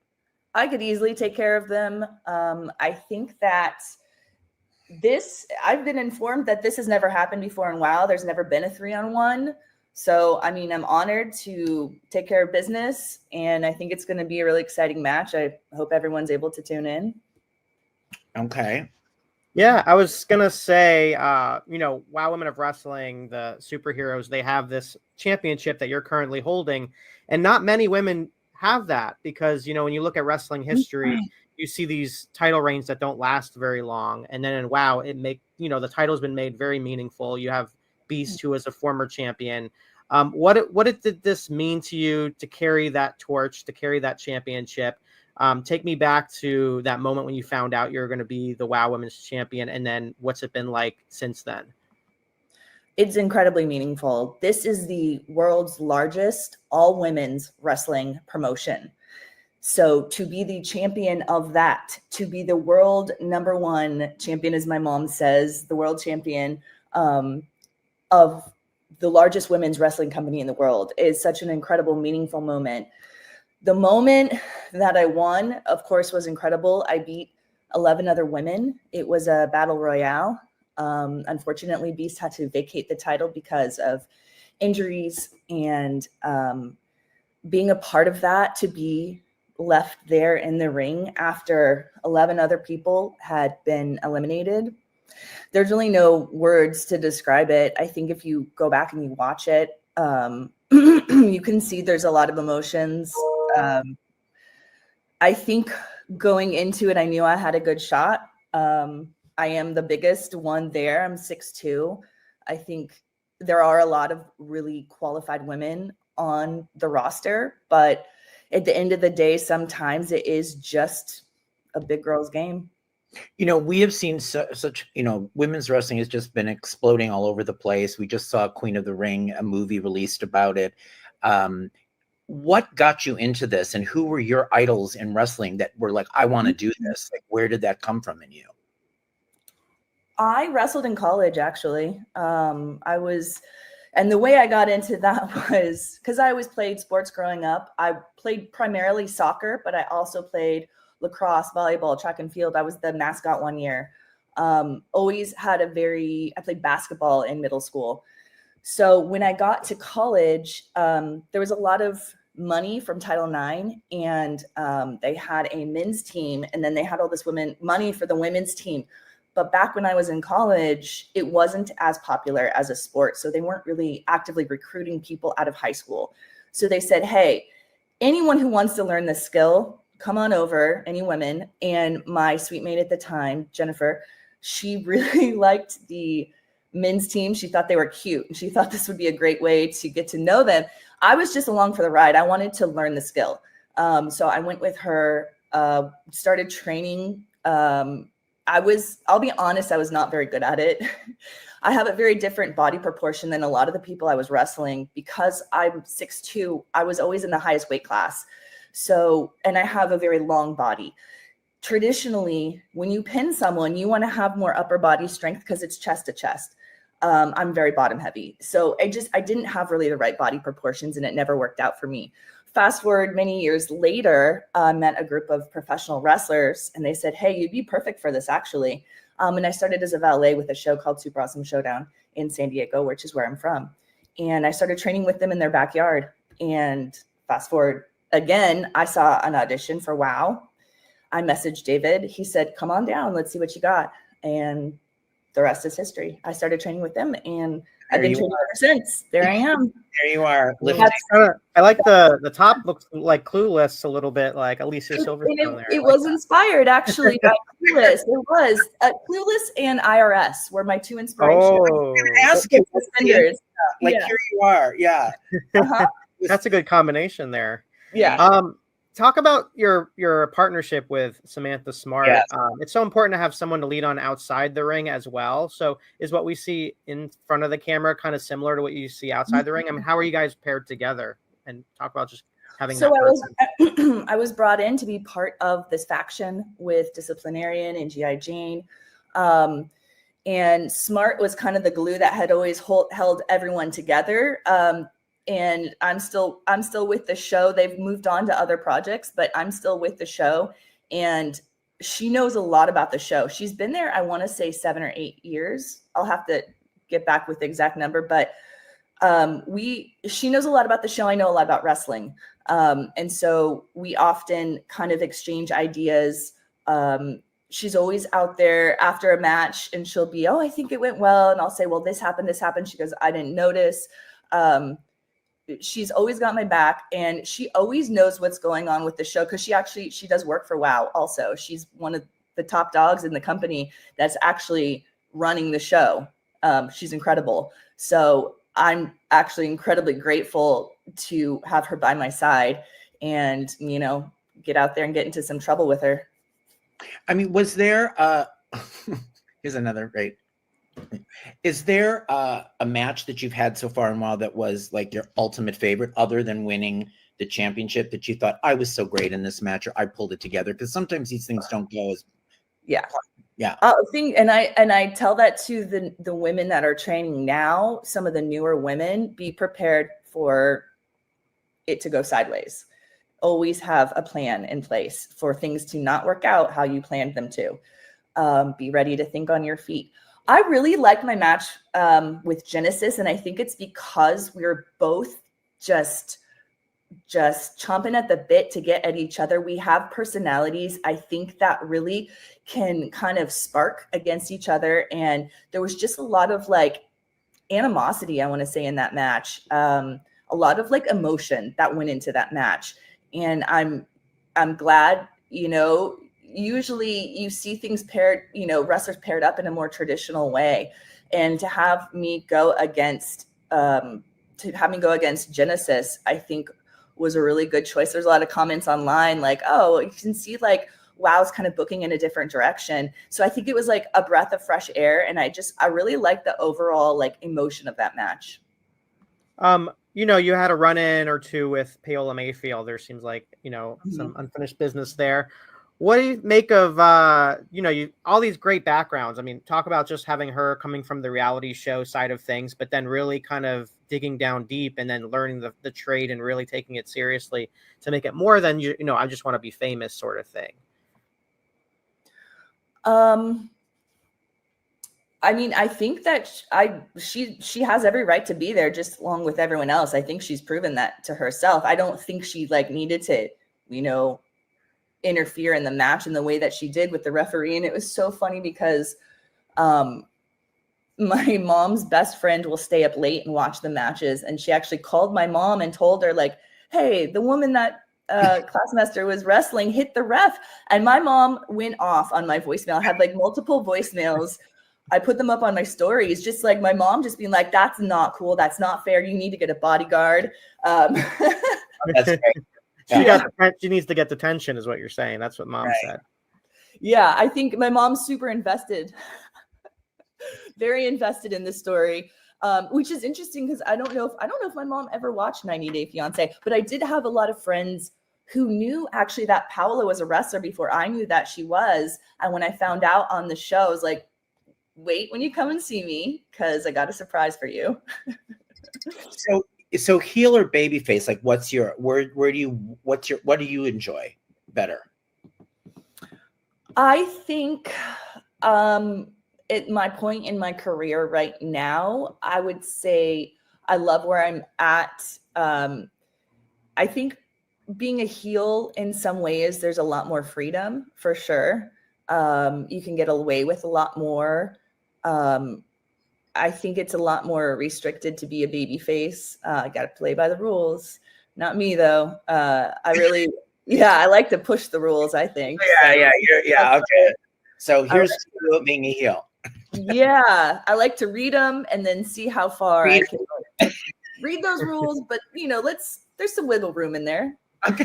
I could easily take care of them. I think that I've been informed that this has never happened before in WoW. There's never been a 3-on-1. So, I mean, I'm honored to take care of business, and I think it's going to be a really exciting match. I hope everyone's able to tune in. Okay. Yeah, I was going to say, WoW Women of Wrestling, the superheroes, they have this championship that you're currently holding, and not many women have that because, when you look at wrestling history, you see these title reigns that don't last very long. And then in WoW, the title's been made very meaningful. You have Beast, who is a former champion. What did this mean to you to carry that torch, to carry that championship? Take me back to that moment when you found out you're going to be the WoW Women's Champion, and then what's it been like since then? It's incredibly meaningful. This is the world's largest all-women's wrestling promotion. So to be the champion of that, to be the world #1 champion, as my mom says, the world champion of the largest women's wrestling company in the world, is such an incredible, meaningful moment. The moment that I won, of course, was incredible. I beat 11 other women. It was a battle royale. Unfortunately, Beast had to vacate the title because of injuries, and being a part of that, to be left there in the ring after 11 other people had been eliminated. There's really no words to describe it. I think if you go back and you watch it, you can see there's a lot of emotions. I think going into it, I knew I had a good shot. I am the biggest one there. I'm 6'2". I think there are a lot of really qualified women on the roster, but at the end of the day, sometimes it is just a big girl's game. We have seen such, women's wrestling has just been exploding all over the place. We just saw Queen of the Ring, a movie released about it. What got you into this, and who were your idols in wrestling that were like, I want to do this? Like, where did that come from in you? I wrestled in college, actually. And the way I got into that was because I always played sports growing up. I played primarily soccer, but I also played lacrosse, volleyball, track and field. I was the mascot one year. Always had I played basketball in middle school. So when I got to college, there was a lot of money from Title IX, and they had a men's team, and then they had all this money for the women's team. But back when I was in college, it wasn't as popular as a sport. So they weren't really actively recruiting people out of high school. So they said, hey, anyone who wants to learn this skill, come on over, any women. And my sweet mate at the time, Jennifer, she really liked the men's team. She thought they were cute, and she thought this would be a great way to get to know them. I was just along for the ride. I wanted to learn the skill. So I went with her, started training. I'll be honest, I was not very good at it. I have a very different body proportion than a lot of the people I was wrestling. Because I'm 6'2", I was always in the highest weight class. So, and I have a very long body. Traditionally, when you pin someone, you want to have more upper body strength because it's chest to chest. I'm very bottom heavy. So I didn't have really the right body proportions, and it never worked out for me. Fast forward many years later, I met a group of professional wrestlers, and they said, hey, you'd be perfect for this, actually. And I started as a valet with a show called Super Awesome Showdown in San Diego, which is where I'm from. And I started training with them in their backyard. And fast forward again, I saw an audition for WoW. I messaged David. He said, come on down. Let's see what you got. And the rest is history. I started training with them, and I've been training ever since. There I am. There you are. I like the top looks like Clueless a little bit, like Alicia Silverstone there. It was inspired actually by Clueless. It was Clueless and IRS were my two inspirations. Oh, ask you, here you are. Yeah, that's a good combination there. Yeah. Talk about your partnership with Samantha Smart. Yes. It's so important to have someone to lead on outside the ring as well. So is what we see in front of the camera kind of similar to what you see outside the ring? I mean, how are you guys paired together? And talk about just having that person. I was brought in to be part of this faction with Disciplinarian and G.I. Jane. And Smart was kind of the glue that had always held everyone together. And I'm still with the show. They've moved on to other projects, but I'm still with the show. And she knows a lot about the show. She's been there, I want to say 7 or 8 years. I'll have to get back with the exact number, but she knows a lot about the show. I know a lot about wrestling. And so we often kind of exchange ideas. She's always out there after a match, and she'll be, oh, I think it went well. And I'll say, well, this happened. She goes, I didn't notice. She's always got my back, and she always knows what's going on with the show, because she does work for WoW also. She's one of the top dogs in the company that's actually running the show. She's incredible. So I'm actually incredibly grateful to have her by my side and, get out there and get into some trouble with her. I mean, was there here's another great. Is there a match that you've had so far in WoW that was like your ultimate favorite, other than winning the championship, that you thought, I was so great in this match, or I pulled it together? Because sometimes these things don't go as and I tell that to the women that are training now. Some of the newer women, be prepared for it to go sideways. Always have a plan in place for things to not work out how you planned them to. Be ready to think on your feet. I really liked my match with Genesis, and I think it's because we were both just chomping at the bit to get at each other. We have personalities, I think, that really can kind of spark against each other, and there was just a lot of like animosity, I want to say, in that match. A lot of like emotion that went into that match, and I'm glad, usually you see things paired, wrestlers paired up in a more traditional way. And to have me go against Genesis, I think was a really good choice. There's a lot of comments online like, oh, you can see like WoW's kind of booking in a different direction. So I think it was like a breath of fresh air. And I really like the overall like emotion of that match. You had a run-in or two with Paola Mayfield. There seems like, some unfinished business there. What do you make of, all these great backgrounds? I mean, talk about just having her coming from the reality show side of things, but then really kind of digging down deep and then learning the trade and really taking it seriously to make it more than, I just want to be famous sort of thing. I mean, I think that she has every right to be there just along with everyone else. I think she's proven that to herself. I don't think she like needed to, interfere in the match in the way that she did with the referee. And it was so funny because my mom's best friend will stay up late and watch the matches. And she actually called my mom and told her like, hey, the woman that Classmaster was wrestling hit the ref. And my mom went off on my voicemail. I had like multiple voicemails. I put them up on my stories, just like my mom just being like, that's not cool. That's not fair. You need to get a bodyguard. That's great. She needs to get detention is what you're saying. That's what mom said. Yeah, I think my mom's super invested, very invested in this story, which is interesting because I don't know if my mom ever watched 90 Day Fiance, but I did have a lot of friends who knew actually that Paola was a wrestler before I knew that she was. And when I found out on the show, I was like, wait when you come and see me because I got a surprise for you. So heel or babyface, like what do you enjoy better? I think at my point in my career right now, I would say I love where I'm at. I think being a heel in some ways, there's a lot more freedom for sure. You can get away with a lot more. I think it's a lot more restricted to be a baby face. I got to play by the rules. Not me though. I like to push the rules, I think. Yeah. Okay. So here's being a heel. Yeah. I like to read them and then see how far I can read those rules. But there's some wiggle room in there. Okay.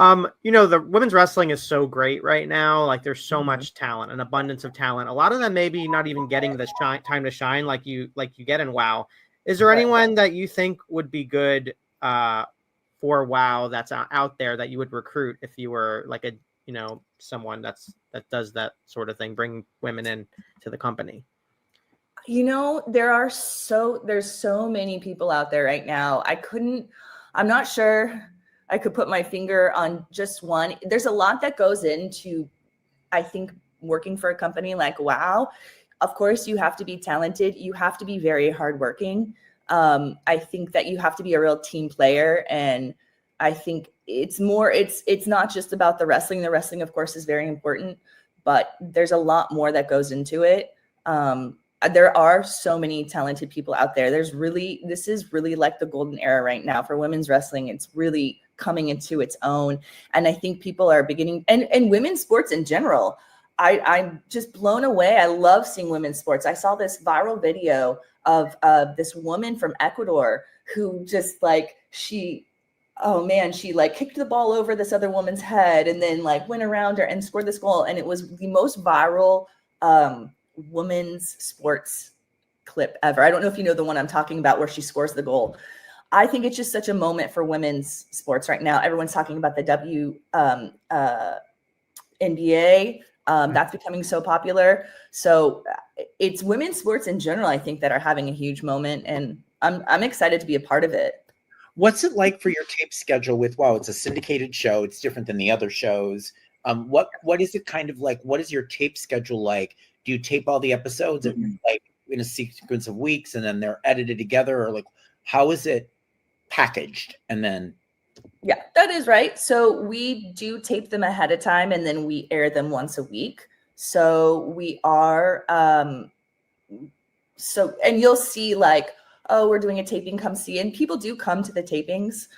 The women's wrestling is so great right now. Like there's so much talent, an abundance of talent. A lot of them maybe not even getting the time to shine like you get in WoW. Is there anyone that you think would be good for WoW that's out there that you would recruit if you were like someone that does that sort of thing, bring women in to the company? There's so many people out there right now. I'm not sure I could put my finger on just one. There's a lot that goes into, I think, working for a company like WoW. Of course, you have to be talented. You have to be very hardworking. I think that you have to be a real team player. And I think it's not just about the wrestling. The wrestling, of course, is very important, but there's a lot more that goes into it. There are so many talented people out there. This is really like the golden era right now for women's wrestling. It's really coming into its own. And I think people are beginning, and women's sports in general, I'm just blown away. I love seeing women's sports. I saw this viral video of this woman from Ecuador who just she kicked the ball over this other woman's head and then went around her and scored this goal. And it was the most viral women's sports clip ever. I don't know if you know the one I'm talking about where she scores the goal. I think it's just such a moment for women's sports right now. Everyone's talking about the NBA. That's becoming so popular. So it's women's sports in general, I think, that are having a huge moment, and I'm excited to be a part of it. What's it like for your tape schedule with WoW? It's a syndicated show. It's different than the other shows. What is it kind of like? What is your tape schedule like? Do you tape all the episodes in a sequence of weeks and then they're edited together, or how is it packaged? And then yeah, that is right. So we do tape them ahead of time and then we air them once a week. So we are and you'll see we're doing a taping, come see. And people do come to the tapings.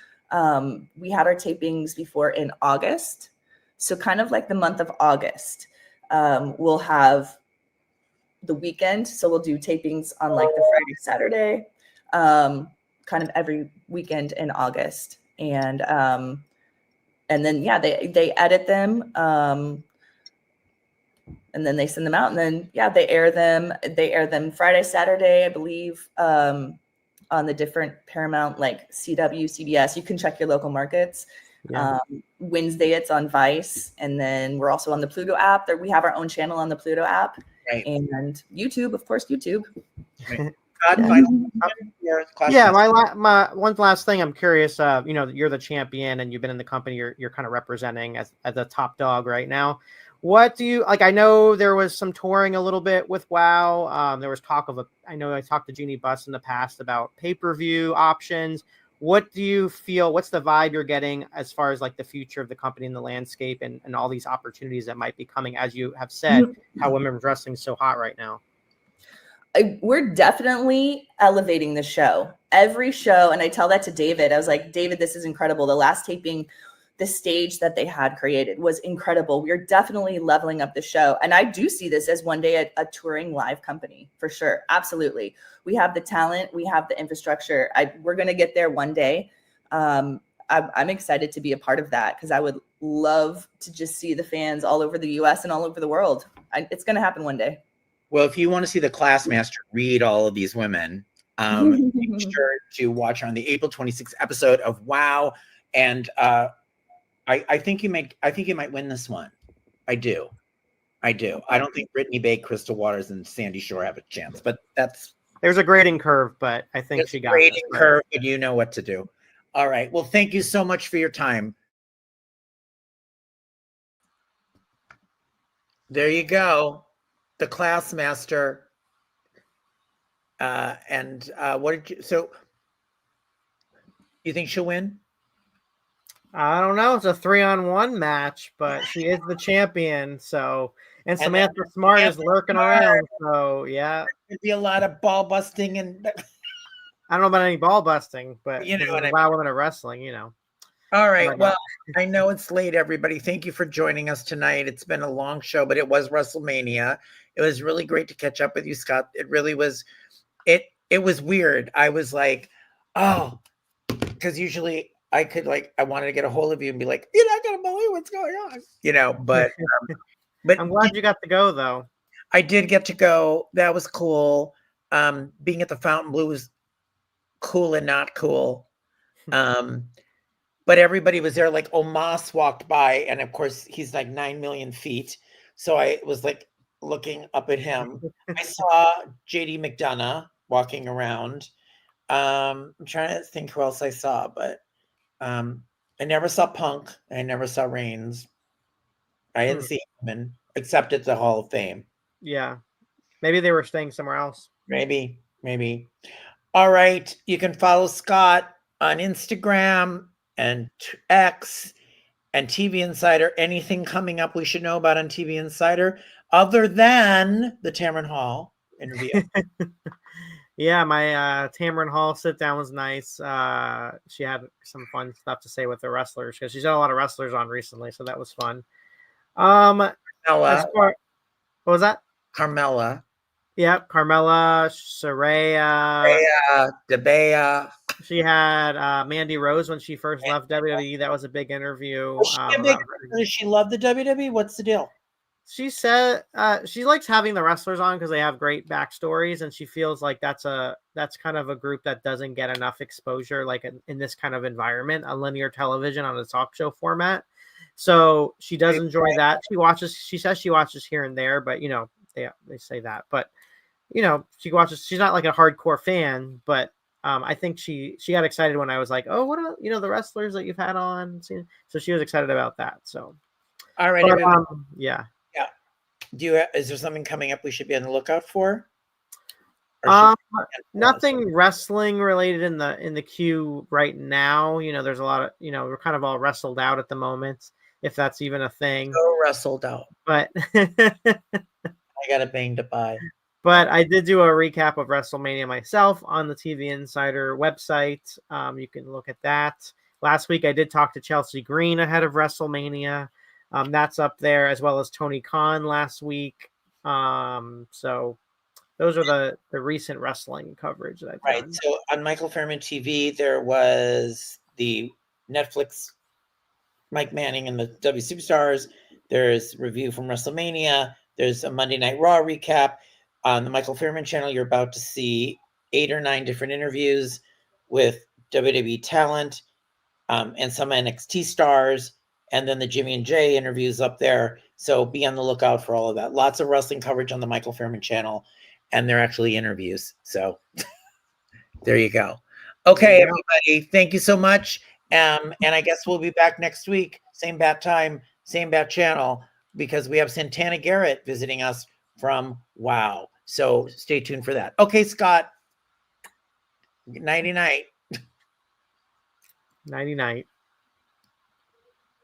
We had our tapings before in August. So kind of like the month of August, we'll have the weekend. So we'll do tapings on the Friday, Saturday, kind of every weekend in August. And then, they edit them. And then they send them out, and then, they air them. They air them Friday, Saturday, I believe, on the different Paramount, CW, CBS. You can check your local markets. Yeah. Wednesday, it's on Vice. And then we're also on the Pluto app. We have our own channel on the Pluto app. Right. And YouTube, of course, YouTube. Right. My one last thing, I'm curious. You're the champion and you've been in the company. You're kind of representing as a top dog right now. What do you like? I know there was some touring a little bit with WoW. There was talk of I know I talked to Jeannie Buss in the past about pay-per-view options. What do you feel? What's the vibe you're getting as far as like the future of the company and the landscape and all these opportunities that might be coming? As you have said, how women's wrestling is so hot right now. We're definitely elevating the show. Every show, and I tell that to David. I was like, David, this is incredible. The last taping, the stage that they had created was incredible. We're definitely leveling up the show. And I do see this as one day a touring live company for sure. Absolutely. We have the talent. We have the infrastructure. We're going to get there one day. I'm excited to be a part of that because I would love to just see the fans all over the US and all over the world. It's going to happen one day. Well, if you want to see the Classmaster read all of these women, make sure to watch on the April 26th episode of WoW. And I think you might win this one. I do. I don't think Brittany Bay, Crystal Waters, and Sandy Shore have a chance, but there's a grading curve, but I think she got a grading curve, but you know what to do. All right. Well, thank you so much for your time. There you go. The Classmaster. What did you? So, you think she'll win? I don't know. It's a 3-on-1 match, but she is the champion. So, and Samantha Smart is lurking around. So, yeah, there'd be a lot of ball busting, and I don't know about any ball busting, but you know what I mean. WoW Women of Wrestling, you know. All right. Well, I know it's late, everybody. Thank you for joining us tonight. It's been a long show, but it was WrestleMania. It was really great to catch up with you, Scott. It really was. It was weird. I was like, oh, because usually I could I wanted to get a hold of you and be like, you're not gonna believe what's going on, you know. But I'm glad you got to go though. I did get to go. That was cool. Being at the Fontainebleau was cool and not cool. But everybody was there. Like Omos walked by, and of course he's like 9 million feet. So I was like looking up at him. I saw JD McDonough walking around. I'm trying to think who else I saw, but I never saw Punk. I never saw Reigns. I didn't see him except at the Hall of Fame. Yeah. Maybe they were staying somewhere else. Maybe. All right. You can follow Scott on Instagram and X and TV Insider. Anything coming up we should know about on TV Insider other than the Tamron Hall interview? Yeah, my Tamron Hall sit down was nice. She had some fun stuff to say with the wrestlers because she's had a lot of wrestlers on recently, so that was fun. Carmella. What was that? Carmella. Yep, Carmella, Saraya, Debea. She had Mandy Rose when she first left WWE. That was a big interview. Does she love the WWE? What's the deal? She said she likes having the wrestlers on because they have great backstories, and she feels like that's kind of a group that doesn't get enough exposure, like in this kind of environment on linear television on a talk show format. So she does enjoy that. She says she watches here and there, but they say that. But she watches. She's not like a hardcore fan, but I think she got excited when I was like, oh, what are the wrestlers that you've had on? So she was excited about that. So all right, yeah. Is there something coming up we should be on the lookout for? Nothing wrestling related in the queue right now. There's a lot of we're kind of all wrestled out at the moment, if that's even a thing. So wrestled out, but I got a bang to buy. But I did do a recap of WrestleMania myself on the TV Insider website. You can look at that. Last week I did talk to Chelsea Green ahead of WrestleMania. That's up there, as well as Tony Khan last week. So those are the recent wrestling coverage that I've done. Right. So on Michael Fairman TV, there was the Netflix Mike Manning and the W Superstars. There's review from WrestleMania. There's a Monday Night Raw recap. On the Michael Fairman channel, you're about to see 8 or 9 different interviews with WWE talent and some NXT stars. And then the Jimmy and Jay interviews up there. So be on the lookout for all of that. Lots of wrestling coverage on the Michael Fairman channel. And they're actually interviews. So there you go. Okay, everybody. Thank you so much. And I guess we'll be back next week. Same bat time, same bat channel. because we have Santana Garrett visiting us from WoW. So stay tuned for that. Okay, Scott. Nighty night. Nighty night.